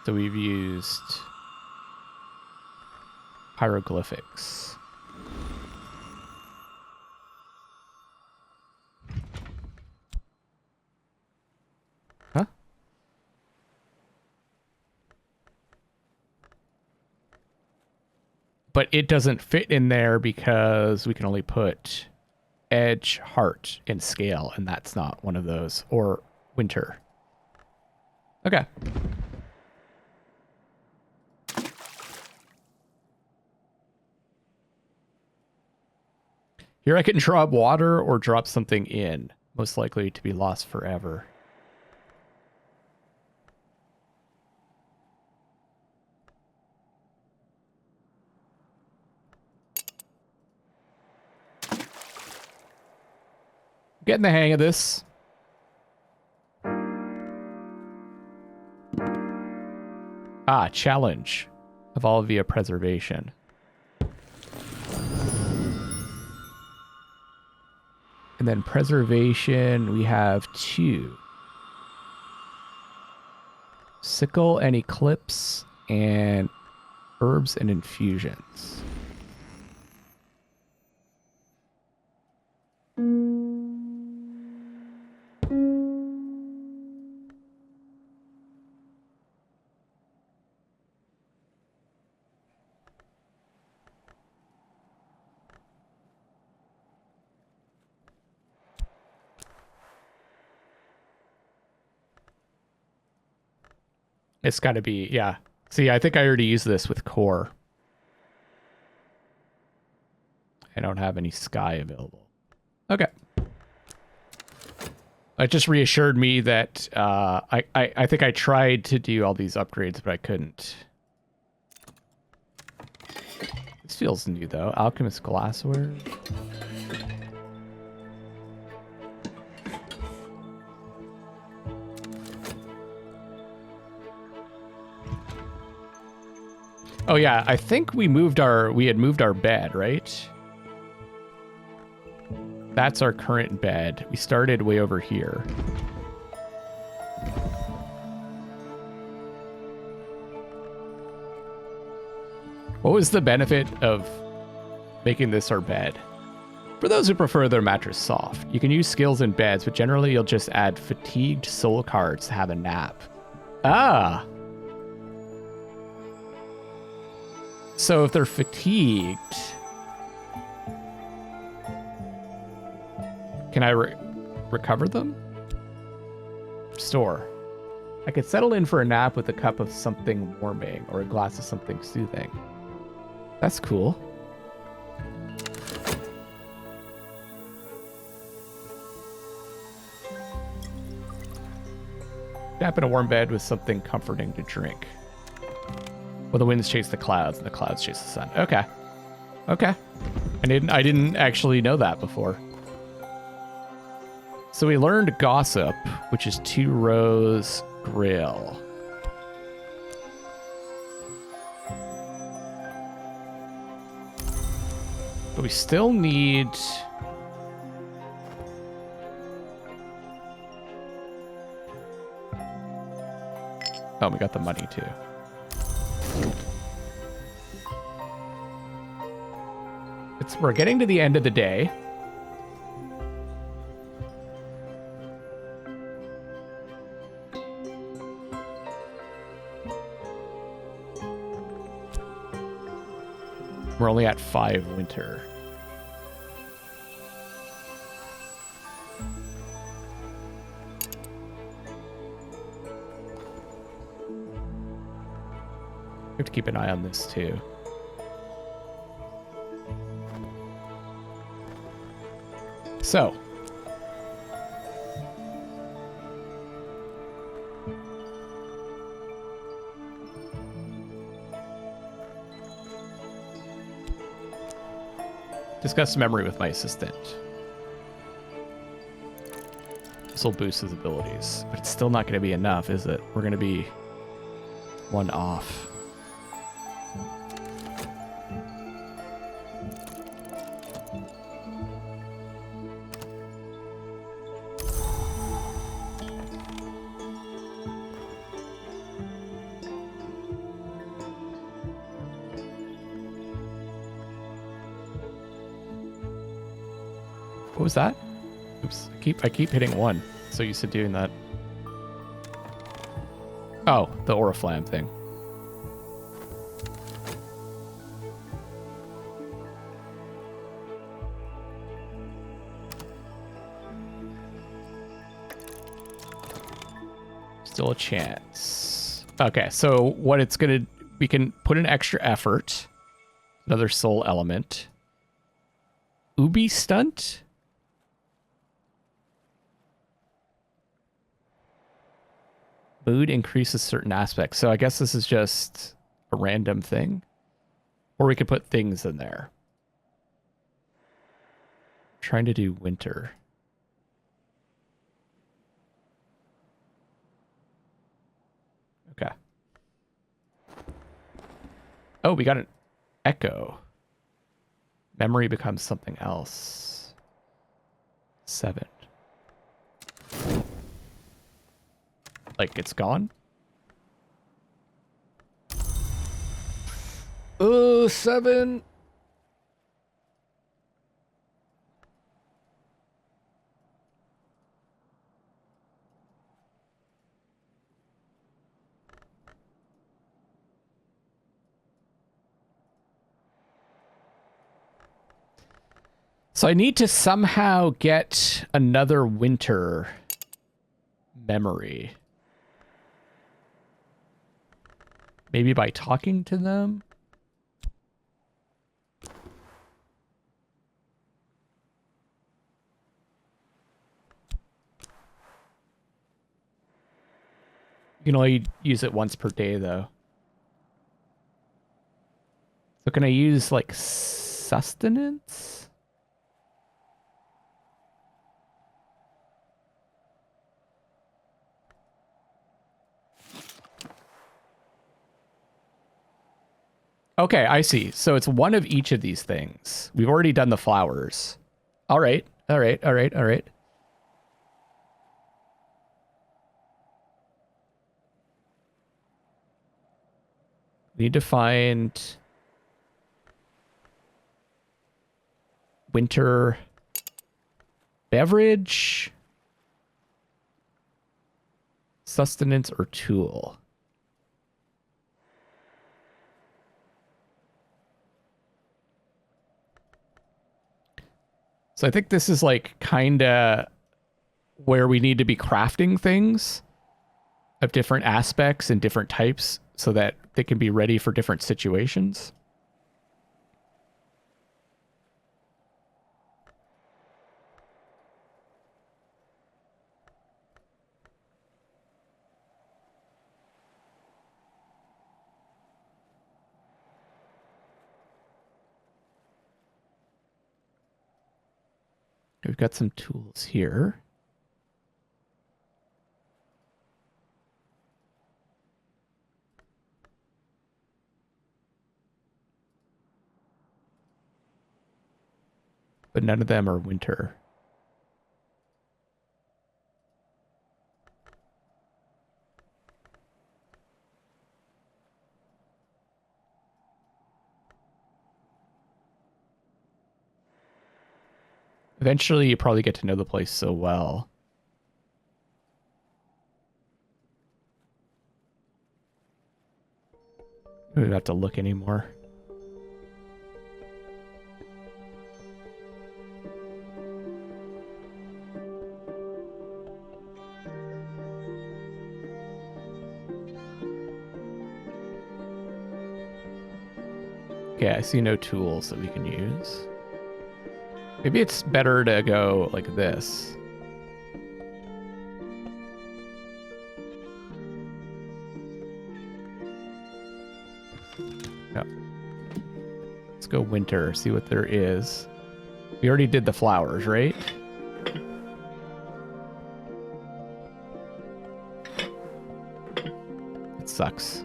Speaker 1: So we've used hieroglyphics. Huh? But it doesn't fit in there because we can only put edge, heart, and scale, and that's not one of those. Or winter. Okay. Here I can drop water or drop something in. Most likely to be lost forever. Getting the hang of this. Ah, challenge. Evolve via preservation. And then preservation, we have 2. Sickle and eclipse and herbs and infusions. It's got to be, yeah. See, I think I already used this with core. I don't have any sky available. Okay. It just reassured me that I think I tried to do all these upgrades, but I couldn't. This feels new, though. Alchemist glassware. Oh yeah, I think we had moved our bed, right? That's our current bed. We started way over here. What was the benefit of making this our bed? For those who prefer their mattress soft, you can use skills in beds, but generally you'll just add fatigued soul cards to have a nap. Ah! So if they're fatigued, can I recover them? Store. I could settle in for a nap with a cup of something warming or a glass of something soothing. That's cool. Nap in a warm bed with something comforting to drink. Well, the winds chase the clouds, and the clouds chase the sun. Okay. Okay. I didn't actually know that before. So we learned gossip, which is 2 rows grill. But we still need... Oh, we got the money too. We're getting to the end of the day. We're only at 5 winter. We have to keep an eye on this too. So, discuss memory with my assistant. This will boost his abilities, but it's still not going to be enough, is it? We're going to be 1 off. What was that? Oops, I keep hitting 1. So used to doing that. Oh, the Oriflamme thing. Still a chance. Okay, so what it's gonna, we can put an extra effort. Another soul element. Ubi stunt? Mood increases certain aspects. So I guess this is just a random thing. Or we could put things in there. Trying to do winter. Okay. Oh, we got an echo. Memory becomes something else. 7. Like it's gone? Oh, 7. So I need to somehow get another winter memory. Maybe by talking to them? You can only use it once per day, though. So can I use, like, sustenance? Okay, I see. So it's one of each of these things. We've already done the flowers. All right, all right, all right, all right. We need to find winter beverage, sustenance, or tool. So I think this is like kind of where we need to be crafting things of different aspects and different types so that they can be ready for different situations. We've got some tools here. But none of them are winter. Eventually, you probably get to know the place so well. We don't have to look anymore. Okay, I see no tools that we can use. Maybe it's better to go like this. No. Let's go winter, see what there is. We already did the flowers, right? It sucks.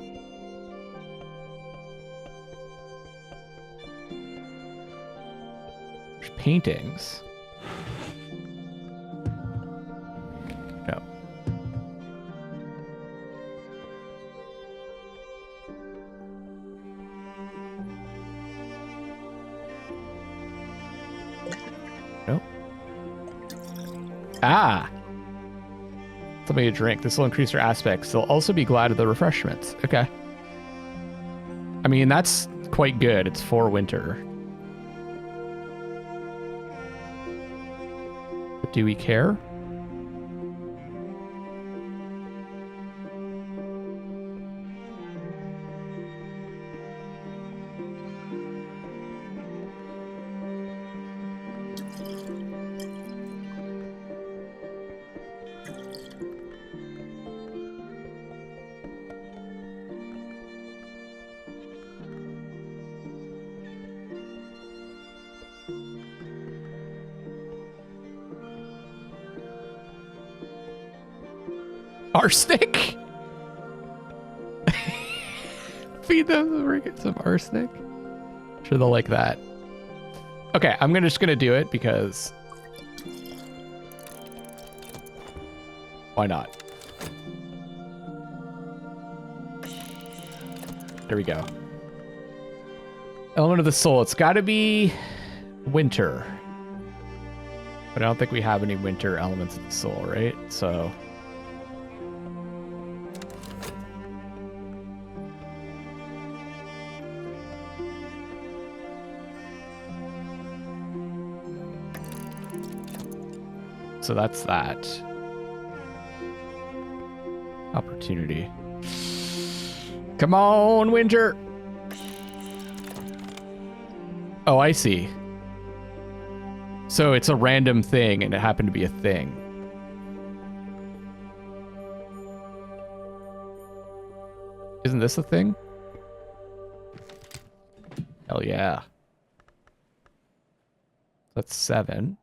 Speaker 1: Paintings. No. Nope. Ah. Somebody a drink. This will increase their aspects. They'll also be glad of the refreshments. Okay. I mean, that's quite good. It's for winter. But do we care? Arsenic? Feed them some arsenic. Sure they'll like that. Okay, I'm just gonna do it because why not? There we go. Element of the soul. It's got to be winter. But I don't think we have any winter elements of the soul, right? So that's that. Opportunity. Come on, winter. Oh, I see. So it's a random thing and it happened to be a thing. Isn't this a thing? Hell yeah. That's 7.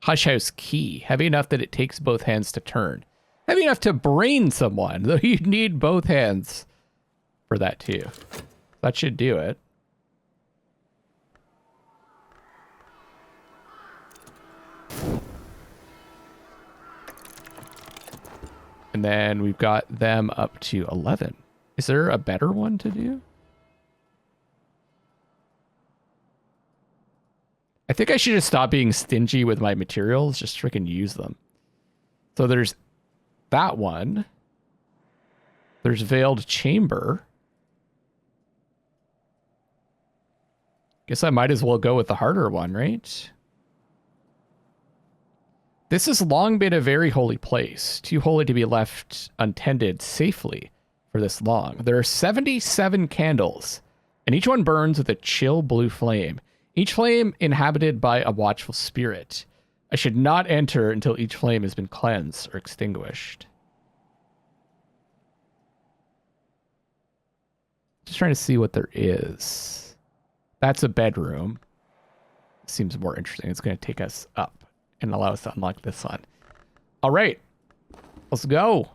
Speaker 1: Hush House Key. Heavy enough that it takes both hands to turn. Heavy enough to brain someone, though you'd need both hands for that too. That should do it. And then we've got them up to 11. Is there a better one to do? I think I should just stop being stingy with my materials. Just freaking use them. So there's that one. There's Veiled Chamber. Guess I might as well go with the harder one, right? This has long been a very holy place, too holy to be left untended safely for this long. There are 77 candles, and each one burns with a chill blue flame. Each flame inhabited by a watchful spirit. I should not enter until each flame has been cleansed or extinguished. Just trying to see what there is. That's a bedroom. Seems more interesting. It's going to take us up and allow us to unlock this one. All right, let's go.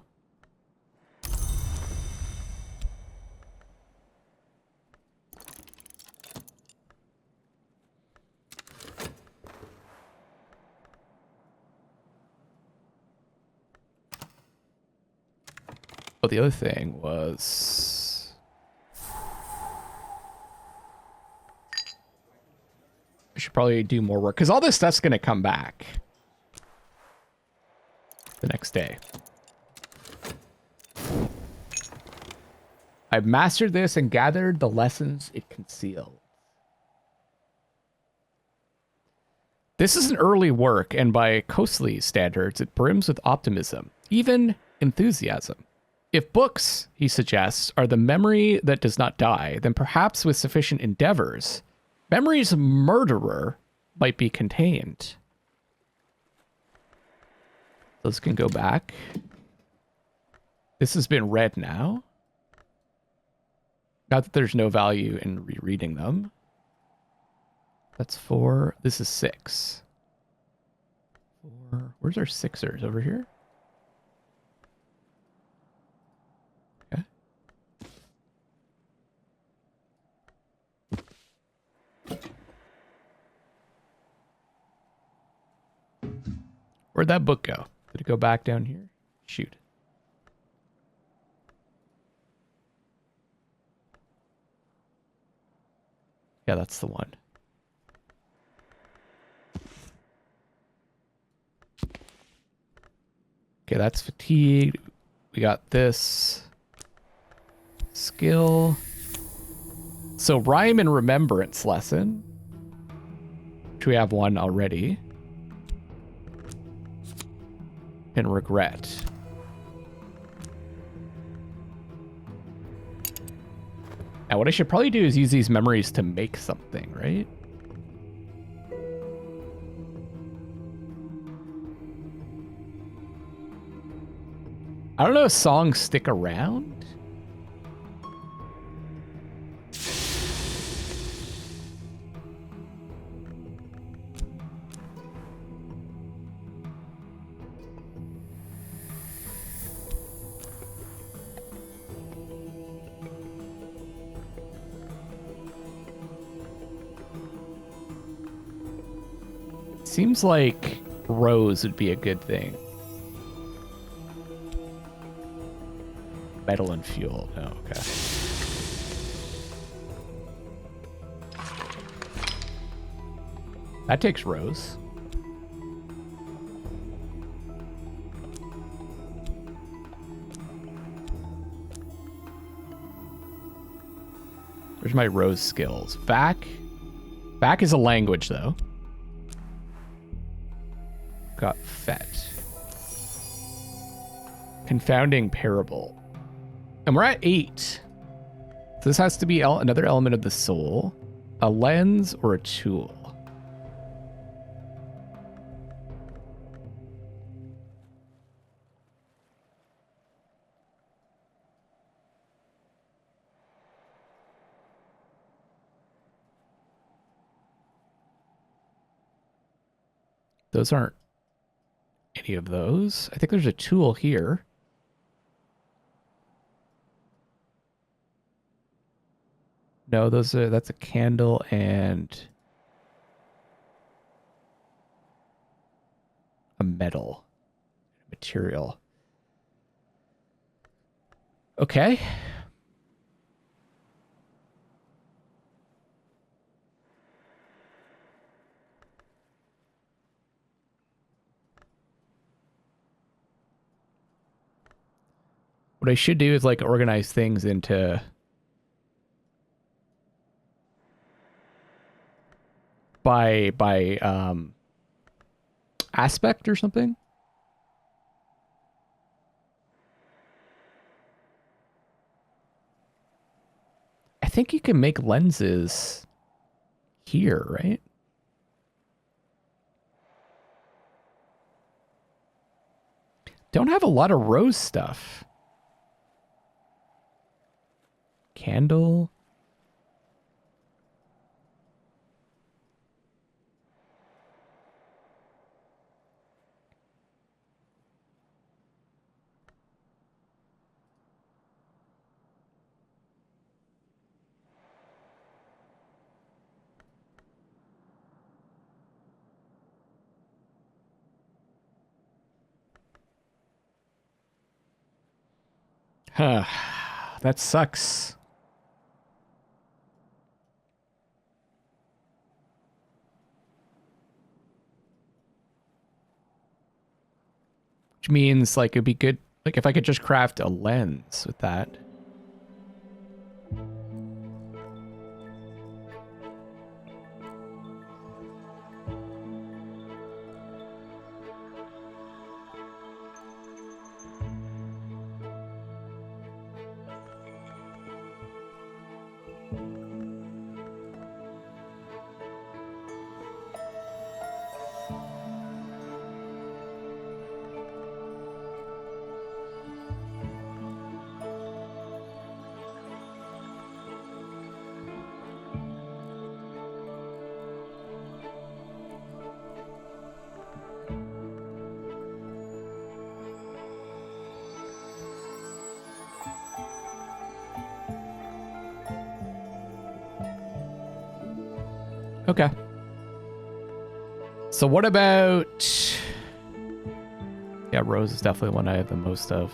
Speaker 1: But the other thing was I should probably do more work because all this stuff's going to come back the next day. I've mastered this and gathered the lessons it concealed. This is an early work, and by Coastly standards, it brims with optimism, even enthusiasm. If books, he suggests, are the memory that does not die, then perhaps with sufficient endeavors, memory's murderer might be contained. Those can go back. This has been read now. Not that there's no value in rereading them. That's 4. This is 6. 4. Where's our 6ers? Over here? Okay. Where'd that book go? Did it go back down here? Shoot. Yeah, that's the one. Okay, that's fatigue. We got this skill. So rhyme and remembrance lesson, which we have one already. And regret. Now what I should probably do is use these memories to make something, right? I don't know if songs stick around. Seems like rose would be a good thing. Metal and fuel. Oh, okay. That takes rose. Where's my rose skills? Back. Back is a language, though. Got fet. Confounding parable. And we're at 8. So this has to be another element of the soul, a lens, or a tool. Those aren't any of those. I think there's a tool here. No, that's a candle and a metal material. Okay. What I should do is like organize things into by aspect or something. I think you can make lenses here, right? Don't have a lot of rose stuff. Candle. Huh. That sucks. Which means like it'd be good like if I could just craft a lens with that. Okay. So what about... Yeah, rose is definitely one I have the most of.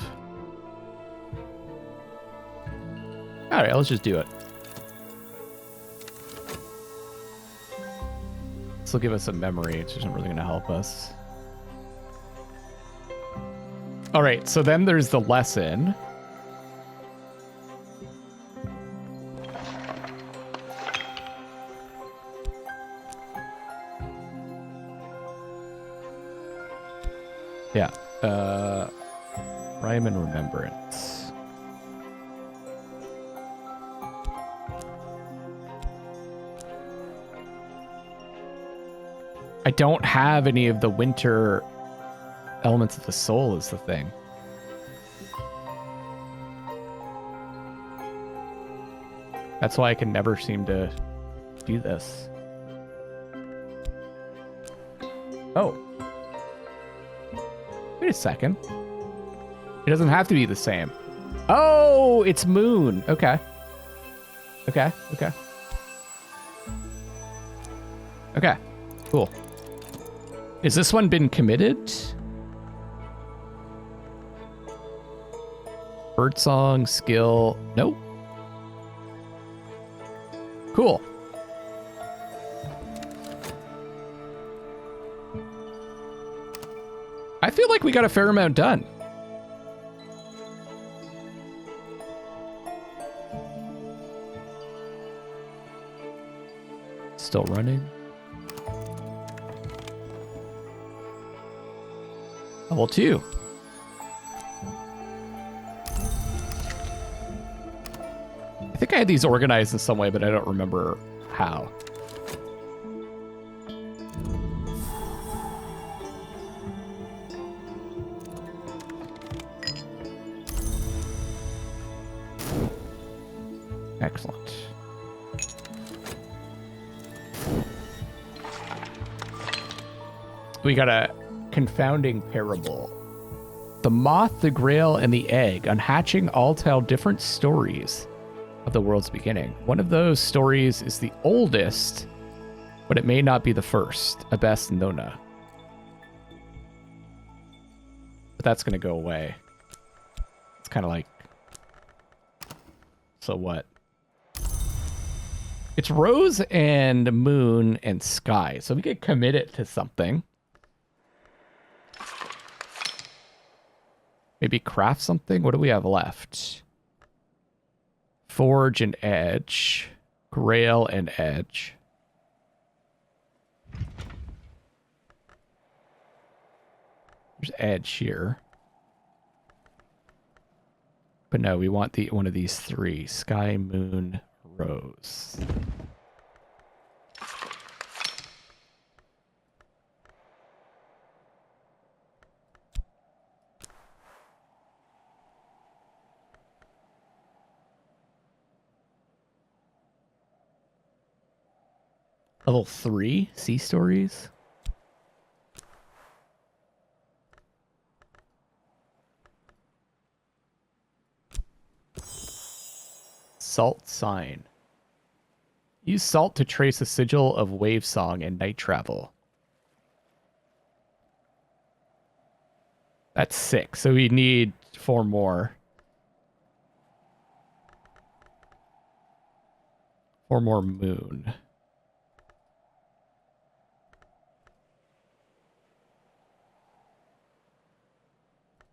Speaker 1: Alright, let's just do it. This will give us a memory. It's just not really going to help us. All right, so then there's the lesson. Yeah. Rhyme and remembrance. I don't have any of the winter elements of the soul is the thing. That's why I can never seem to do this. Oh. Wait a second. It doesn't have to be the same. Oh, it's moon. Okay. Okay, okay. Okay, cool. Has this one been committed? Birdsong, skill, nope. Cool. I feel like we got a fair amount done. Still running. Level 2. I think I had these organized in some way, but I don't remember how. Excellent. We got a confounding parable. The moth, the grail, and the egg, unhatching, all tell different stories of the world's beginning. One of those stories is the oldest, but it may not be the first, a best nona. But that's going to go away. It's kind of like, so what? It's rose and moon and sky. So we could commit it to something. Maybe craft something? What do we have left? Forge and edge. Grail and edge. There's edge here. But no, we want the one of these three. Sky, moon, rose. Level 3, sea stories. Salt sign. Use salt to trace a sigil of wave song and night travel. That's 6, so we need 4 more. 4 more moon.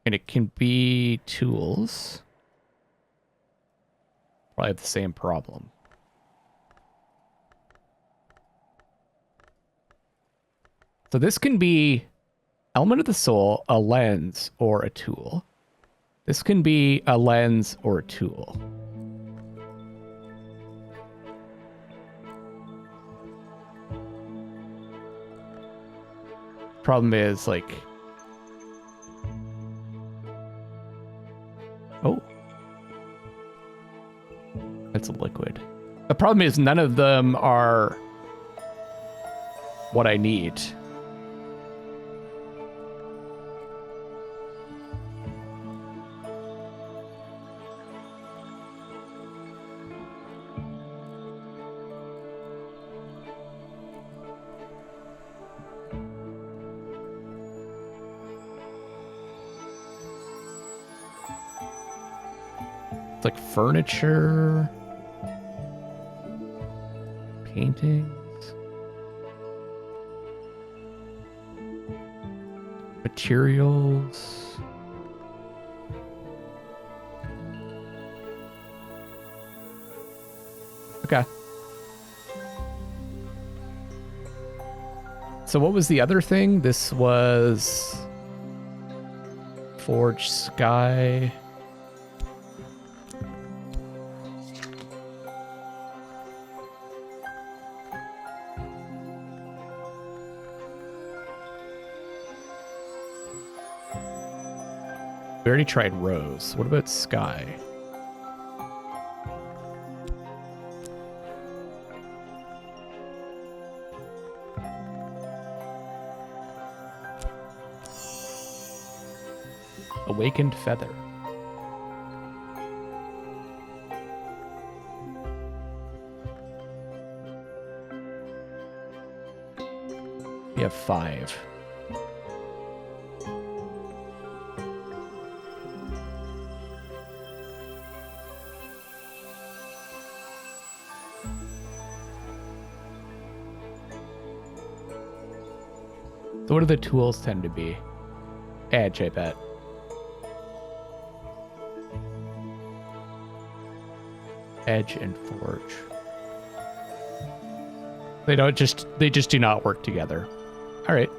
Speaker 1: And it can be tools. Probably have the same problem. So this can be element of the soul, a lens, or a tool. This can be a lens or a tool. Problem is, like... Oh. That's a liquid. The problem is none of them are what I need. It's like furniture, paintings, materials. Okay. So what was the other thing? This was Forge Sky. We already tried Rose. What about Sky? Awakened Feather. We have 5. So what do the tools tend to be? Edge, I bet. Edge and Forge. They just do not work together. All right.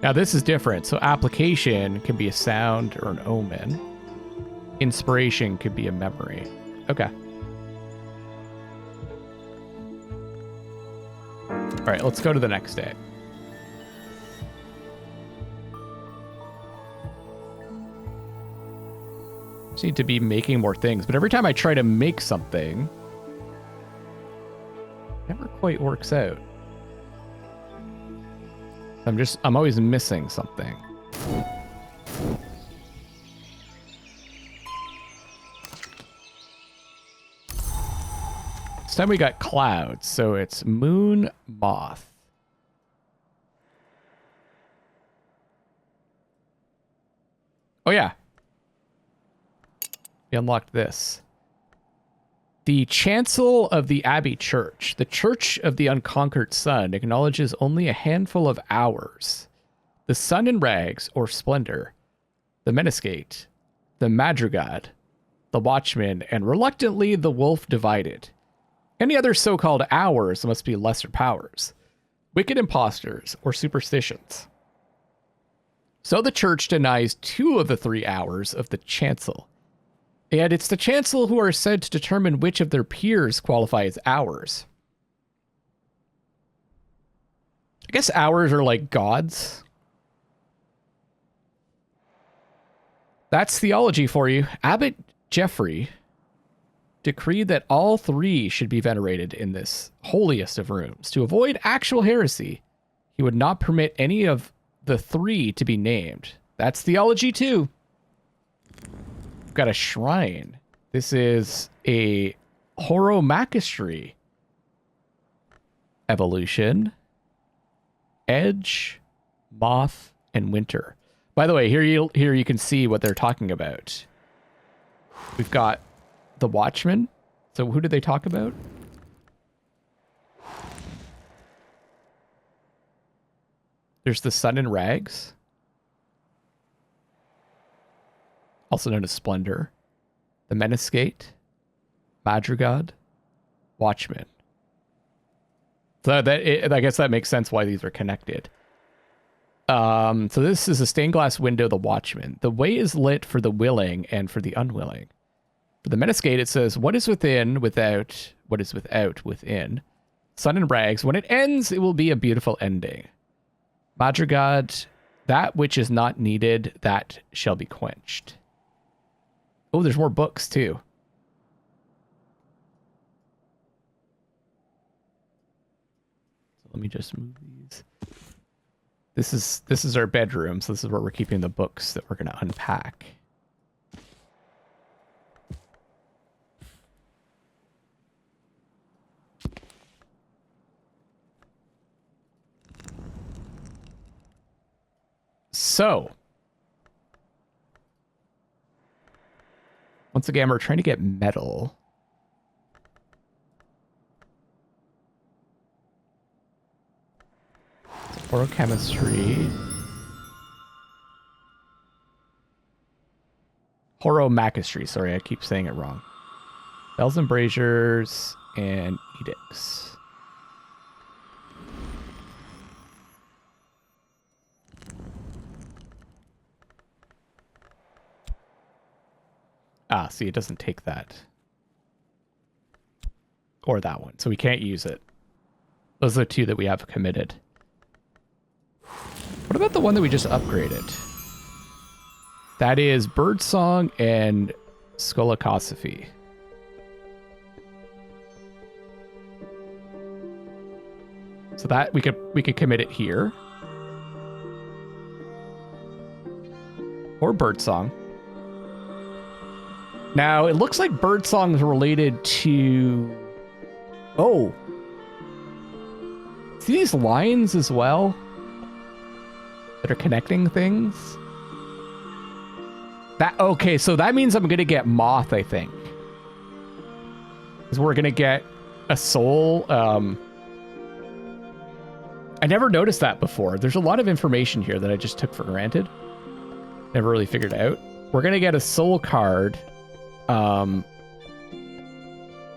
Speaker 1: Now this is different. So application can be a sound or an omen. Inspiration could be a memory. Okay. All right, let's go to the next day. Just need to be making more things, but every time I try to make something, it never quite works out. I'm always missing something. This time we got clouds, so it's moon moth. Oh yeah. We unlocked this. The chancel of the Abbey Church, the Church of the Unconquered Sun, acknowledges only a handful of hours. The sun in rags or splendor, the Menascate, the Madrigad, the Watchman, and reluctantly the Wolf divided. Any other so-called hours must be lesser powers, wicked impostors, or superstitions. So the Church denies 2 of the 3 hours of the chancel. And it's the chancel who are said to determine which of their peers qualify as hours. I guess hours are like gods. That's theology for you. Abbot Geoffrey decreed that all 3 should be venerated in this holiest of rooms. To avoid actual heresy, he would not permit any of the 3 to be named. That's theology too. We've got a shrine. This is a Horomachistry evolution. Edge, moth, and winter. By the way, here you can see what they're talking about. We've got the Watchman. So who did they talk about? There's the sun in rags, also known as Splendor, the Menascate, Madrigad, Watchman. So I guess that makes sense why these are connected. So this is a stained glass window, the Watchman. The way is lit for the willing and for the unwilling. For the Menascate, it says, what is within without what is without within. Sun and rags, when it ends, it will be a beautiful ending. Madrigad, that which is not needed, that shall be quenched. Oh, there's more books too. So let me just move these. This is our bedroom, so this is where we're keeping the books that we're going to unpack. so once again, we're trying to get metal. Horochemistry. Horomachistry. Sorry, I keep saying it wrong. Bells and braziers and edicts. Ah, see, it doesn't take that. Or that one. So we can't use it. Those are the two that we have committed. What about the one that we just upgraded? That is birdsong and scolacosophy. So that we could commit it here. Or birdsong. Now, it looks like birdsong is related to... Oh. See these lines as well? That are connecting things? Okay, so that means I'm gonna get moth, I think. Because we're gonna get a soul. I never noticed that before. There's a lot of information here that I just took for granted. Never really figured it out. We're gonna get a soul card.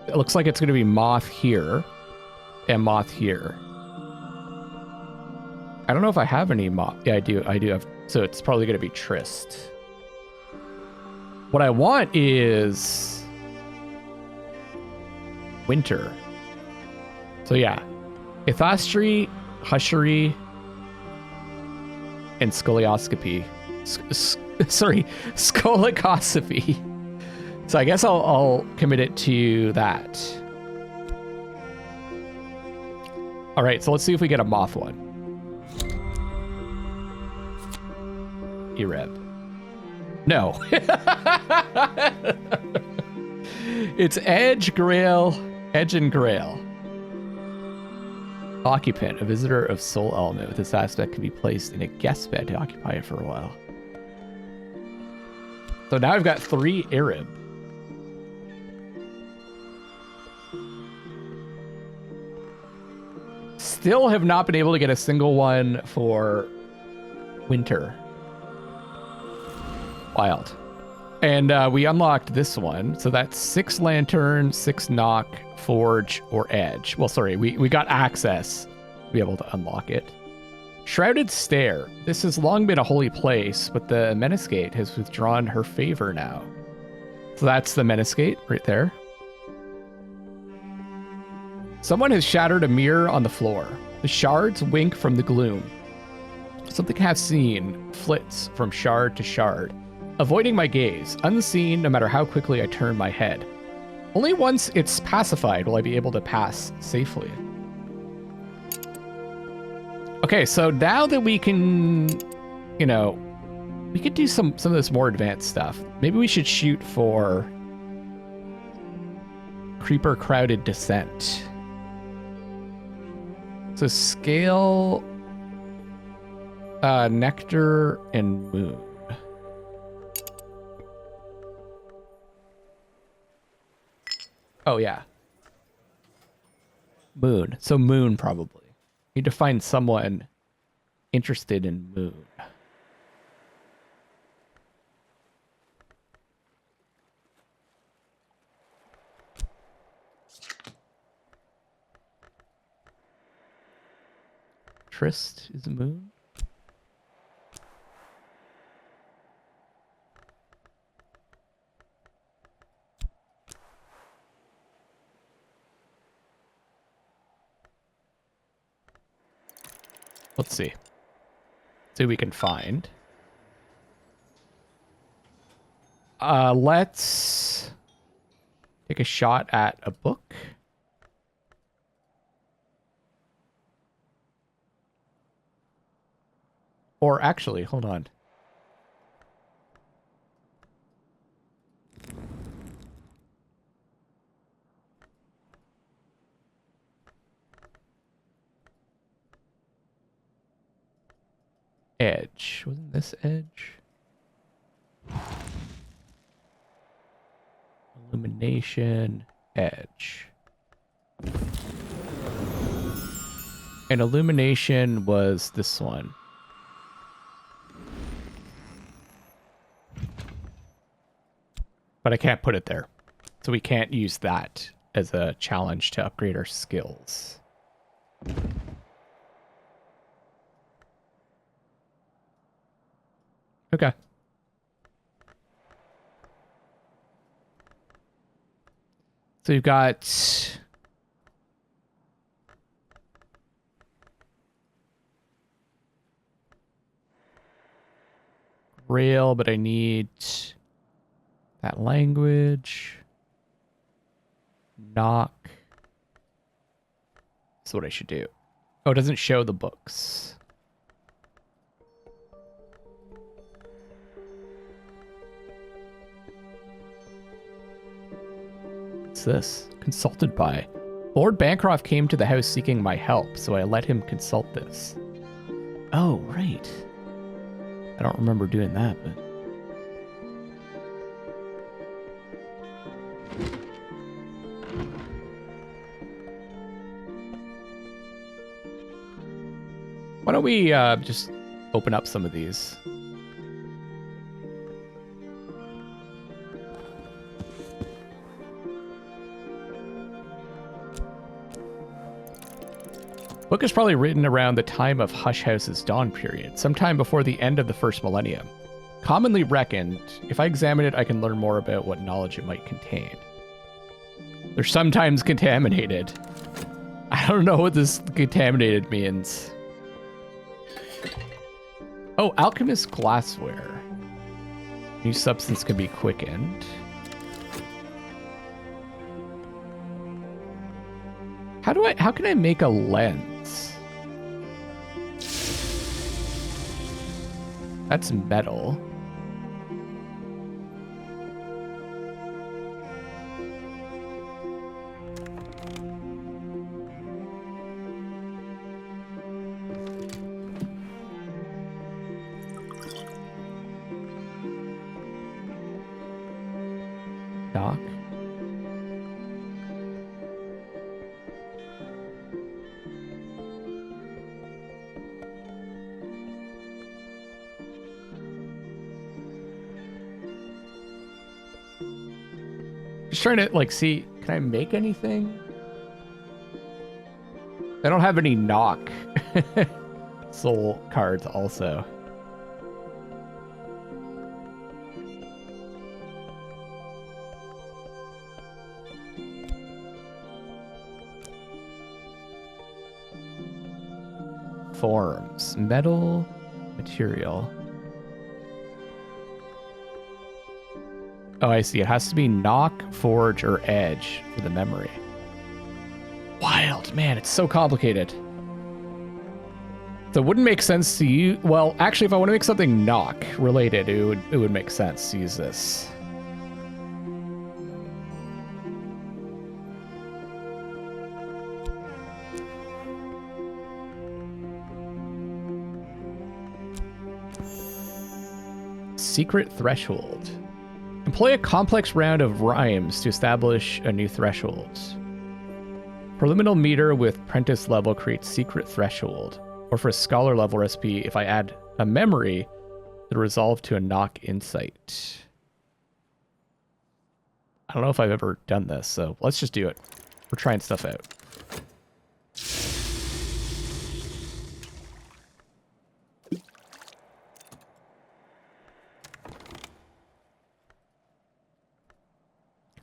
Speaker 1: It looks like it's gonna be moth here and moth here. I don't know if I have any moth. Yeah, I do have. So it's probably gonna be Trist. What I want is winter. So yeah, Ithastry, Hushery, and Scolioscopy. Sorry, Scolacosophy. So I guess I'll commit it to that. All right, so let's see if we get a moth one. Ereb. No. It's Edge, Grail, Edge and Grail. Occupant, a visitor of soul element with this aspect can be placed in a guest bed to occupy it for a while. So now I've got 3 Ereb. Still have not been able to get a single one for winter. Wild. And we unlocked this one. So that's 6 lantern, 6 knock, forge, or edge. Well, sorry, we got access to be able to unlock it. Shrouded Stair. This has long been a holy place, but the Menascate has withdrawn her favor now. So that's the Menascate right there. Someone has shattered a mirror on the floor. The shards wink from the gloom. Something half seen flits from shard to shard, avoiding my gaze, unseen no matter how quickly I turn my head. Only once it's pacified will I be able to pass safely. Okay, so now that we can, you know, we could do some of this more advanced stuff. Maybe we should shoot for Creeper Crowded Descent. So scale, nectar, and moon. Oh, yeah. Moon. So moon, probably. Need to find someone interested in moon. Trist is a moon? Let's see. See what we can find. Let's take a shot at a book. Or actually, hold on. edge. Wasn't this edge? Illumination, edge. And illumination was this one. But I can't put it there. So we can't use that as a challenge to upgrade our skills. Okay. So you've got rail, but I need that language. Knock. That's what I should do. Oh, it doesn't show the books. What's this? Consulted by. Lord Bancroft came to the house seeking my help, so I let him consult this. Oh, right. I don't remember doing that, but... Why don't we just open up some of these? Book is probably written around the time of Hush House's dawn period, sometime before the end of the first millennium. Commonly reckoned, if I examine it, I can learn more about what knowledge it might contain. They're sometimes contaminated. I don't know what this contaminated means. Oh, alchemist glassware. New substance can be quickened. How can I make a lens? That's metal. Dock. Just trying to, like, see, can I make anything? I don't have any knock soul cards also. Forms. Metal. Material. Oh, I see. It has to be knock, forge, or edge for the memory. Wild. Man, it's so complicated. So it wouldn't make sense to use... Well, actually, if I want to make something knock related, it would make sense to use this. Secret threshold. Employ a complex round of rhymes to establish a new threshold. Preliminal meter with prentice level creates secret threshold. Or for a scholar level recipe, if I add a memory, it'll resolve to a knock insight. I don't know if I've ever done this, so let's just do it. We're trying stuff out.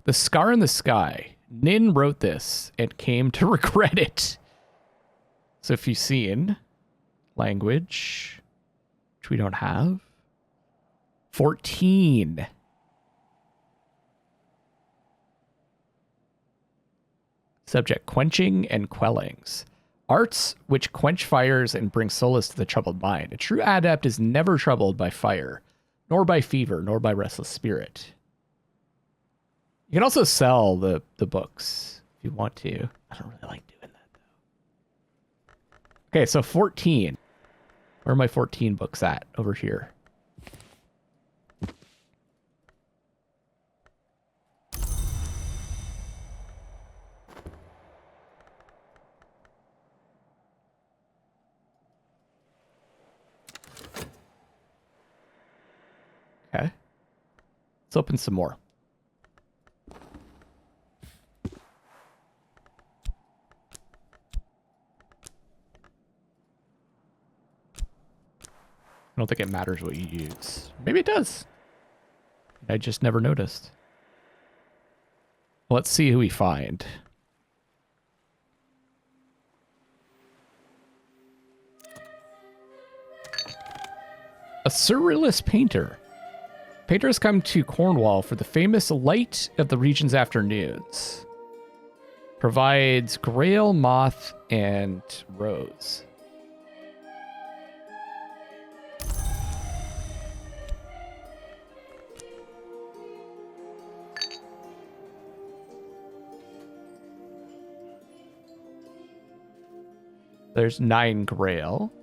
Speaker 1: The Scar in the Sky. Nin wrote this and came to regret it. So if you've seen language, which we don't have. 14. Subject, quenching and quellings. Arts which quench fires and bring solace to the troubled mind. A true adept is never troubled by fire, nor by fever, nor by restless spirit. You can also sell the books if you want to. I don't really like doing that, though. Okay, so 14. Where are my 14 books at? Over here. Okay. Let's open some more. I don't think it matters what you use. Maybe it does. I just never noticed. Let's see who we find. A surrealist painter. Painter has come to Cornwall for the famous light of the region's afternoons. Provides grail, moth, and rose. There's 9 grail.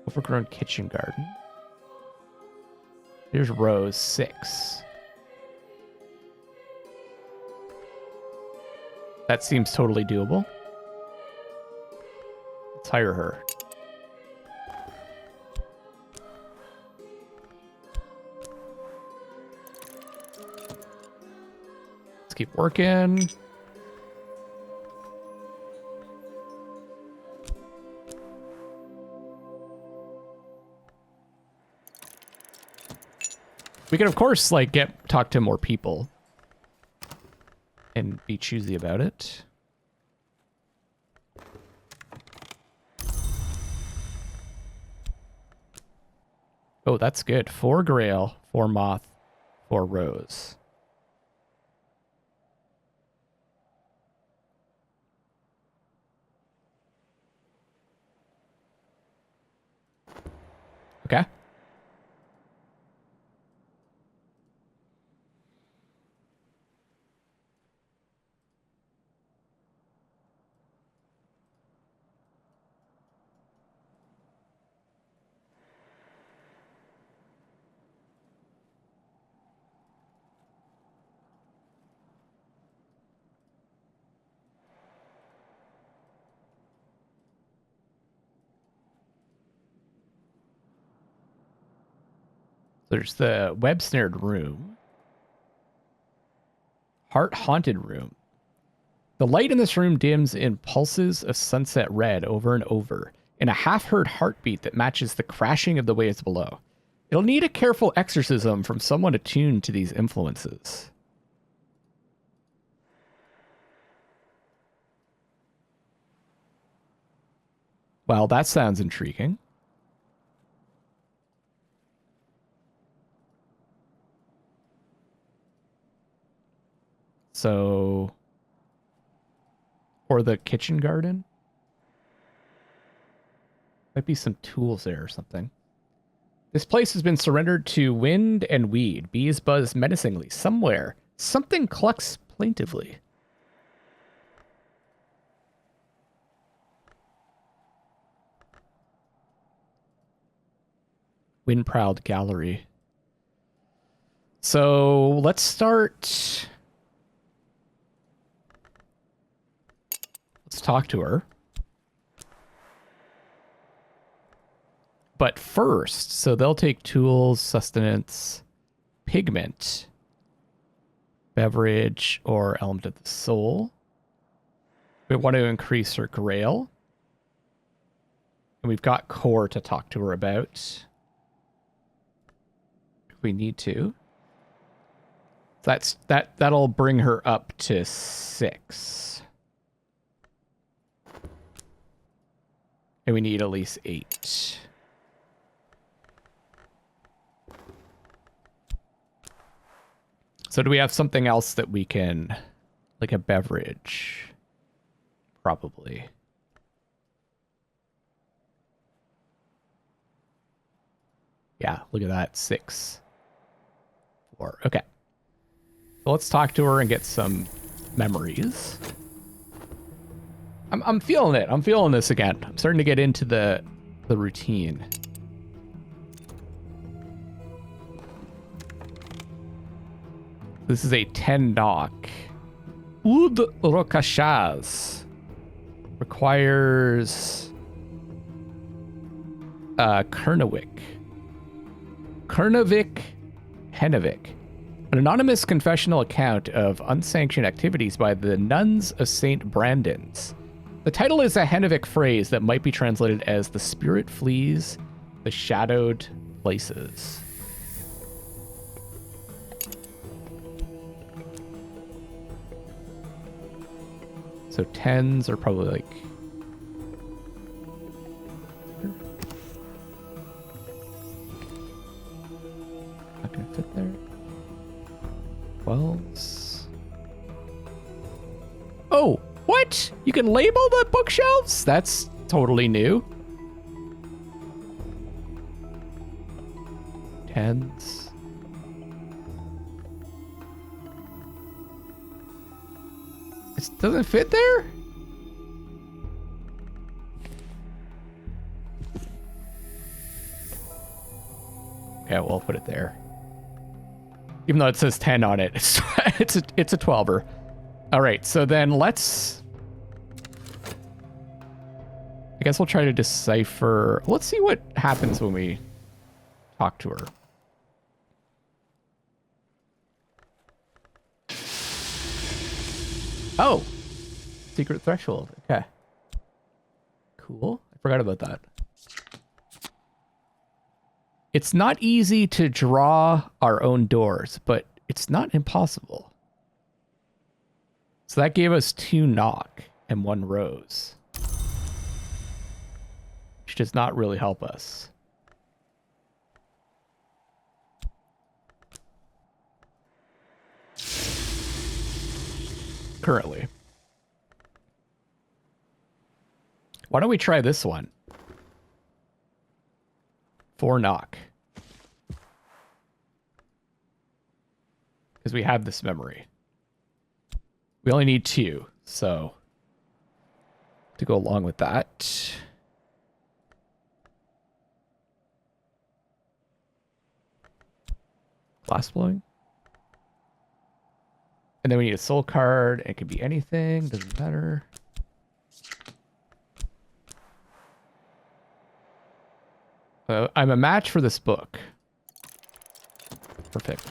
Speaker 1: Overgrown kitchen garden. Here's rose, 6. That seems totally doable. Let's hire her. Let's keep working. We can, of course, like, talk to more people and be choosy about it. Oh, that's good. 4 grail, 4 moth, 4 rose. Okay. There's the web-snared room. Heart-haunted room. The light in this room dims in pulses of sunset red over and over, in a half-heard heartbeat that matches the crashing of the waves below. It'll need a careful exorcism from someone attuned to these influences. Well, that sounds intriguing. So, or the kitchen garden? Might be some tools there or something. This place has been surrendered to wind and weed. Bees buzz menacingly. Somewhere, something clucks plaintively. Wind-prowled gallery. So let's start. Let's talk to her. But first, so they'll take tools, sustenance, pigment, beverage, or element of the soul. We want to increase her grail. And we've got core to talk to her about. If we need to. That'll bring her up to 6. And we need at least 8. So do we have something else that we can, like a beverage? Probably. Yeah, look at that. 6. 4. Okay. So let's talk to her and get some memories. I'm feeling it. I'm feeling this again. I'm starting to get into the routine. This is a 10 knock. Oud Rokashaz. Requires Kernavik. Kernavik Henavik. An anonymous confessional account of unsanctioned activities by the nuns of St. Brandon's. The title is a Henavik phrase that might be translated as "the spirit flees the shadowed places." So 10s are probably like... Not gonna fit there. 12s. Oh, what? You can label the bookshelves? That's totally new. 10s. It doesn't fit there? Okay, we'll put it there. Even though it says 10 on it, it's a 12er. All right, so then let's... I guess we'll try to decipher... Let's see what happens when we talk to her. Oh! Secret threshold. Okay. Cool. I forgot about that. It's not easy to draw our own doors, but it's not impossible. So that gave us 2 knock and 1 rose. Which does not really help us. Currently. Why don't we try this one? 4 knock. Because we have this memory. We only need 2, so to go along with that. Glass blowing. And then we need a soul card. It could be anything, doesn't matter. I'm a match for this book. Perfect.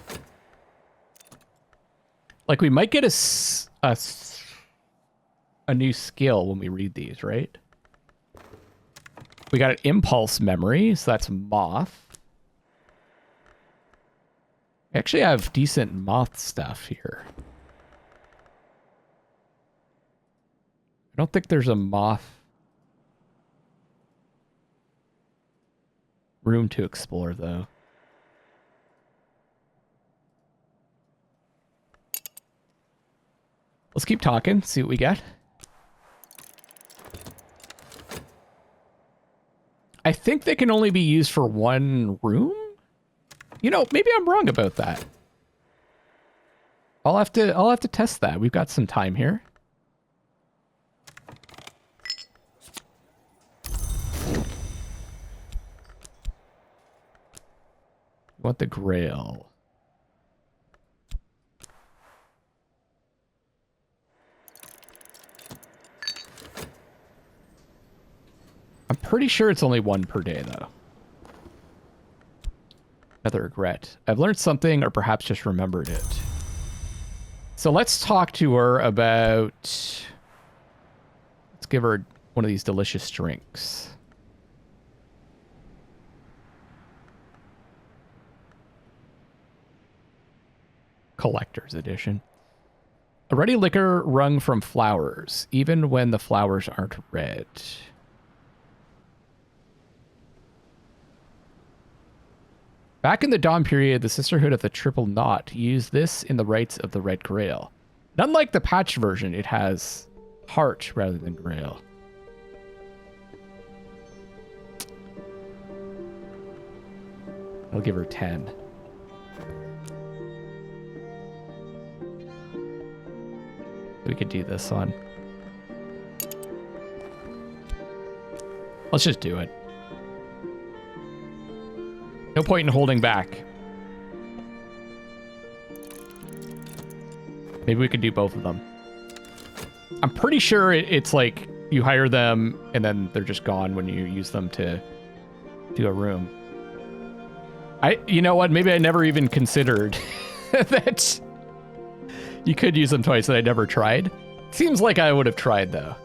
Speaker 1: Like, we might get a new skill when we read these, right? We got an impulse memory, so that's moth. I actually have decent moth stuff here. I don't think there's a moth room to explore, though. Let's keep talking, see what we get. I think they can only be used for 1 room? You know, maybe I'm wrong about that. I'll have to test that. We've got some time here. We want the Grail. I'm pretty sure it's only 1 per day, though. Another regret. I've learned something, or perhaps just remembered it. So let's talk to her about... Let's give her one of these delicious drinks. Collector's edition. A ready liquor wrung from flowers, even when the flowers aren't red. Back in the Dawn period, the Sisterhood of the Triple Knot used this in the rites of the Red Grail. And unlike the patch version, it has heart rather than grail. I'll give her 10. We could do this one. Let's just do it. No point in holding back. Maybe we could do both of them. I'm pretty sure it's like you hire them and then they're just gone when you use them to do a room. You know what? Maybe I never even considered that you could use them twice that I never tried. Seems like I would have tried though.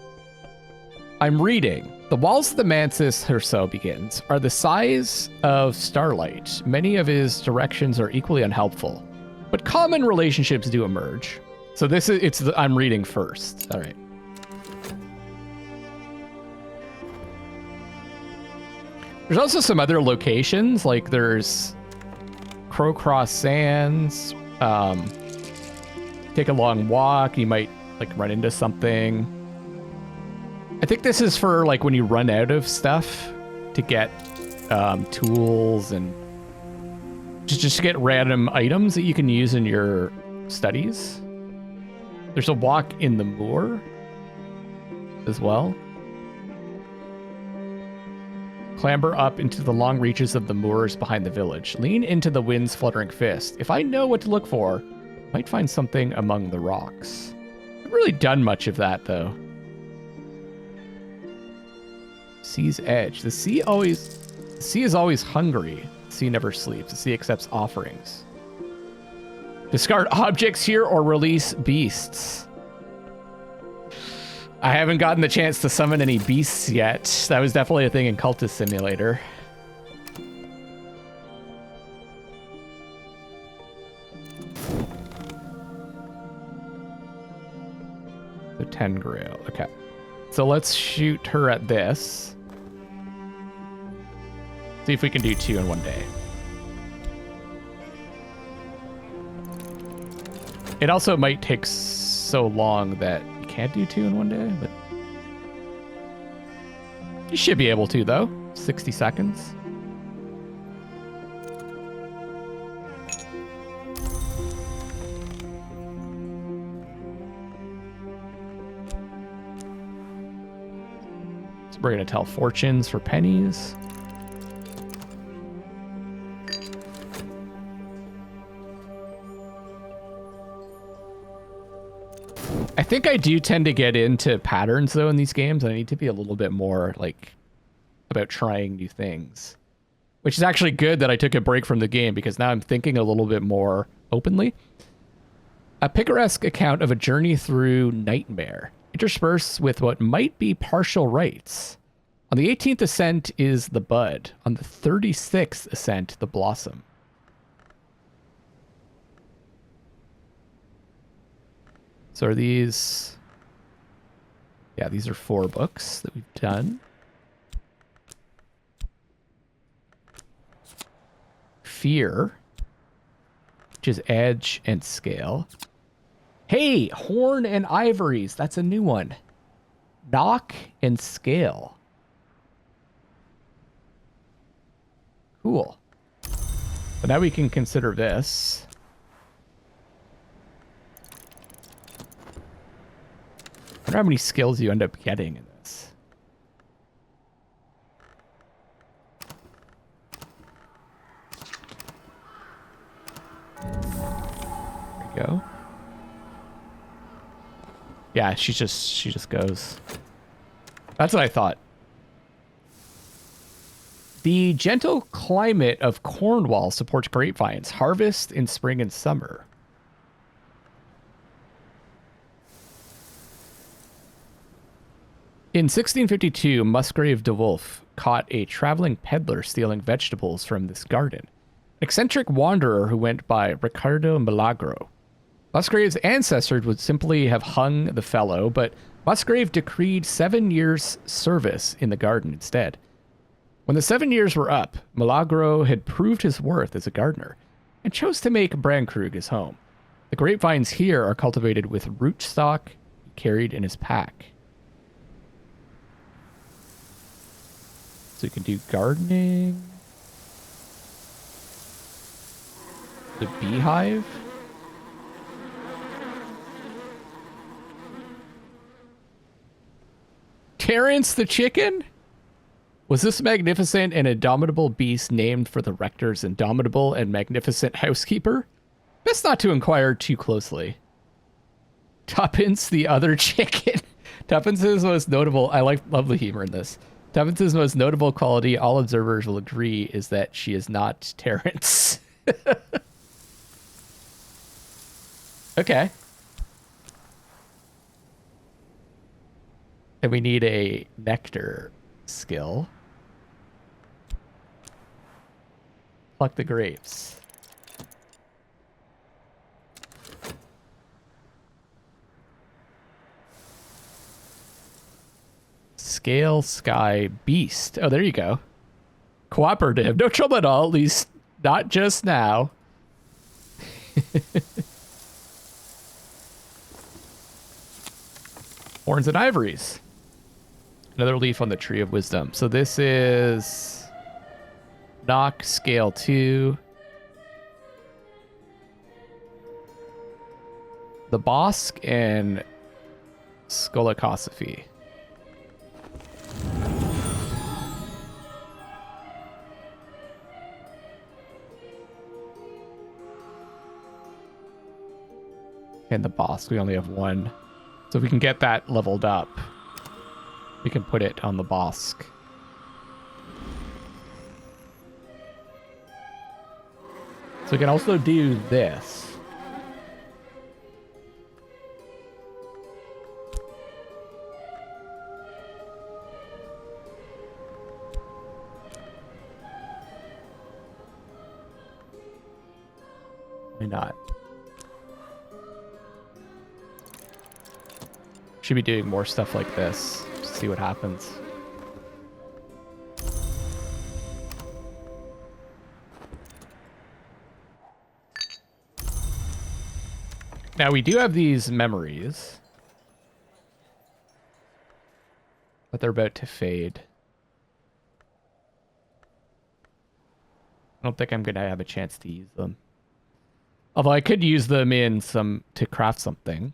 Speaker 1: I'm reading. The walls of the mantis, Herso begins, are the size of starlight. Many of his directions are equally unhelpful, but common relationships do emerge. So I'm reading first. All right. There's also some other locations, like there's Crowcross Sands. Take a long walk. You might like run into something. I think this is for like when you run out of stuff to get tools and just to get random items that you can use in your studies. There's a walk in the moor as well. Clamber up into the long reaches of the moors behind the village. Lean into the wind's fluttering fist. If I know what to look for, I might find something among the rocks. I haven't really done much of that though. Sea's edge. The sea is always hungry. The sea never sleeps. The sea accepts offerings. Discard objects here or release beasts. I haven't gotten the chance to summon any beasts yet. That was definitely a thing in Cultist Simulator. So 10 grail. Okay. So let's shoot her at this. See if we can do 2 in one day. It also might take so long that you can't do 2 in one day, but you should be able to though. 60 seconds. So we're gonna tell fortunes for pennies. I think I do tend to get into patterns though in these games, and I need to be a little bit more like about trying new things, which is actually good that I took a break from the game because now I'm thinking a little bit more openly. A picaresque account of a journey through nightmare, interspersed with what might be partial rites. On the 18th ascent is the bud. On the 36th ascent, the blossom. So are these... Yeah, these are 4 books that we've done. Fear, which is edge and scale. Hey, horn and ivories. That's a new one. Knock and scale. Cool. So now we can consider this. I wonder how many skills you end up getting in this. There we go. Yeah, she just goes. That's what I thought. The gentle climate of Cornwall supports grapevines. Harvest in spring and summer. In 1652, Musgrave de Wolf caught a traveling peddler stealing vegetables from this garden. An eccentric wanderer who went by Ricardo Milagro. Musgrave's ancestors would simply have hung the fellow, but Musgrave decreed 7 years' service in the garden instead. When the 7 years were up, Milagro had proved his worth as a gardener and chose to make Brankrug his home. The grapevines here are cultivated with rootstock carried in his pack. So you can do gardening. The beehive. Terrence the chicken? Was this magnificent and indomitable beast named for the rector's indomitable and magnificent housekeeper? Best not to inquire too closely. Tuppence, the other chicken. Tuppence's most notable, love the humor in this. Tuppence's most notable quality, all observers will agree, is that she is not Terrence. Okay. And we need a nectar skill. Pluck the grapes. Scale Sky Beast. Oh, there you go. Cooperative. No trouble at all, at least not just now. Horns and Ivories. Another leaf on the Tree of Wisdom. So this is Knock, Scale 2. The Bosk and Skolakosophy. And the Bosk, we only have one. So if we can get that leveled up, we can put it on the Bosk. So we can also do this. Why not? Should be doing more stuff like this. Just see what happens. Now we do have these memories, but they're about to fade. I don't think I'm gonna have a chance to use them. Although I could use them in some to craft something.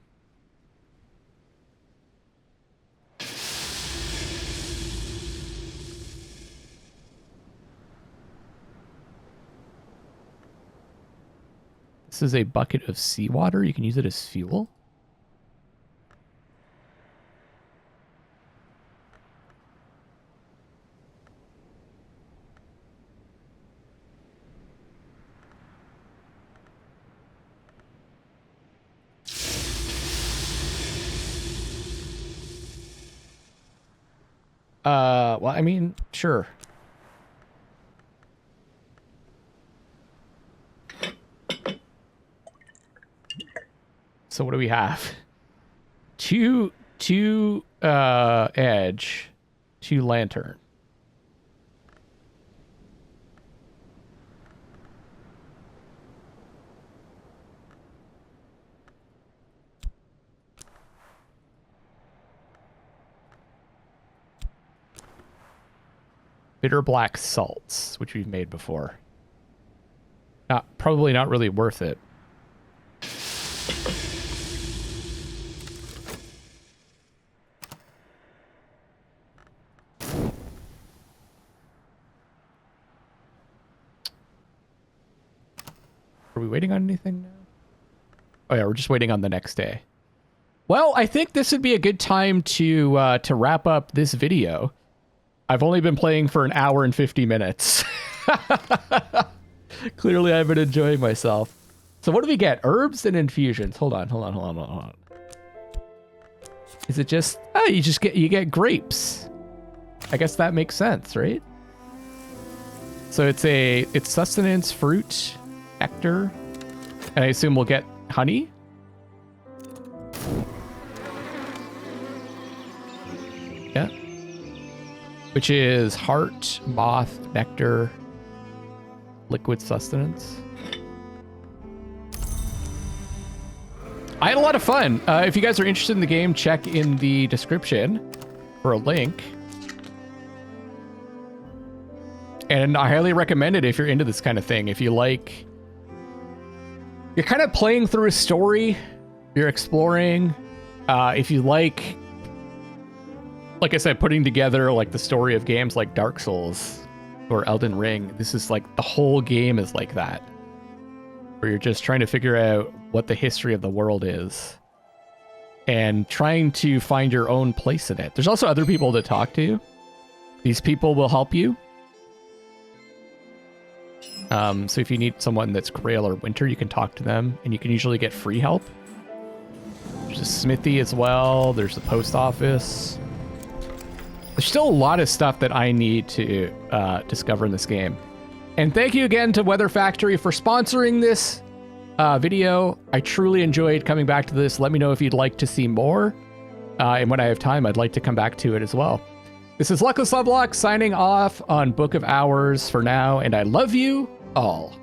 Speaker 1: This is a bucket of seawater. You can use it as fuel. Well, I mean, sure. So what do we have? Two edge, 2 lantern. Bitter black salts, which we've made before. Probably not really worth it. Are we waiting on anything now? Oh yeah, we're just waiting on the next day. Well, I think this would be a good time to wrap up this video. I've only been playing for an hour and 50 minutes. Clearly, I've been enjoying myself. So what do we get? Herbs and infusions. Hold on. Is it just... Oh, you get grapes. I guess that makes sense, right? So it's sustenance, fruit, nectar, and I assume we'll get honey. Yeah. Which is heart, moth, nectar, liquid sustenance. I had a lot of fun. If you guys are interested in the game, check in the description for a link. And I highly recommend it if you're into this kind of thing. If you like... You're kind of playing through a story. You're exploring. If you like like I said, putting together like the story of games like Dark Souls or Elden Ring. This is like the whole game is like that, where you're just trying to figure out what the history of the world is and trying to find your own place in it. There's also other people to talk to. These people will help you. So if you need someone that's Grail or Winter, you can talk to them, and you can usually get free help. There's a smithy as well. There's the post office. There's still a lot of stuff that I need to discover in this game. And thank you again to Weather Factory for sponsoring this video. I truly enjoyed coming back to this. Let me know if you'd like to see more. And when I have time, I'd like to come back to it as well. This is Luckless Lovelocks signing off on Book of Hours for now, and I love you all.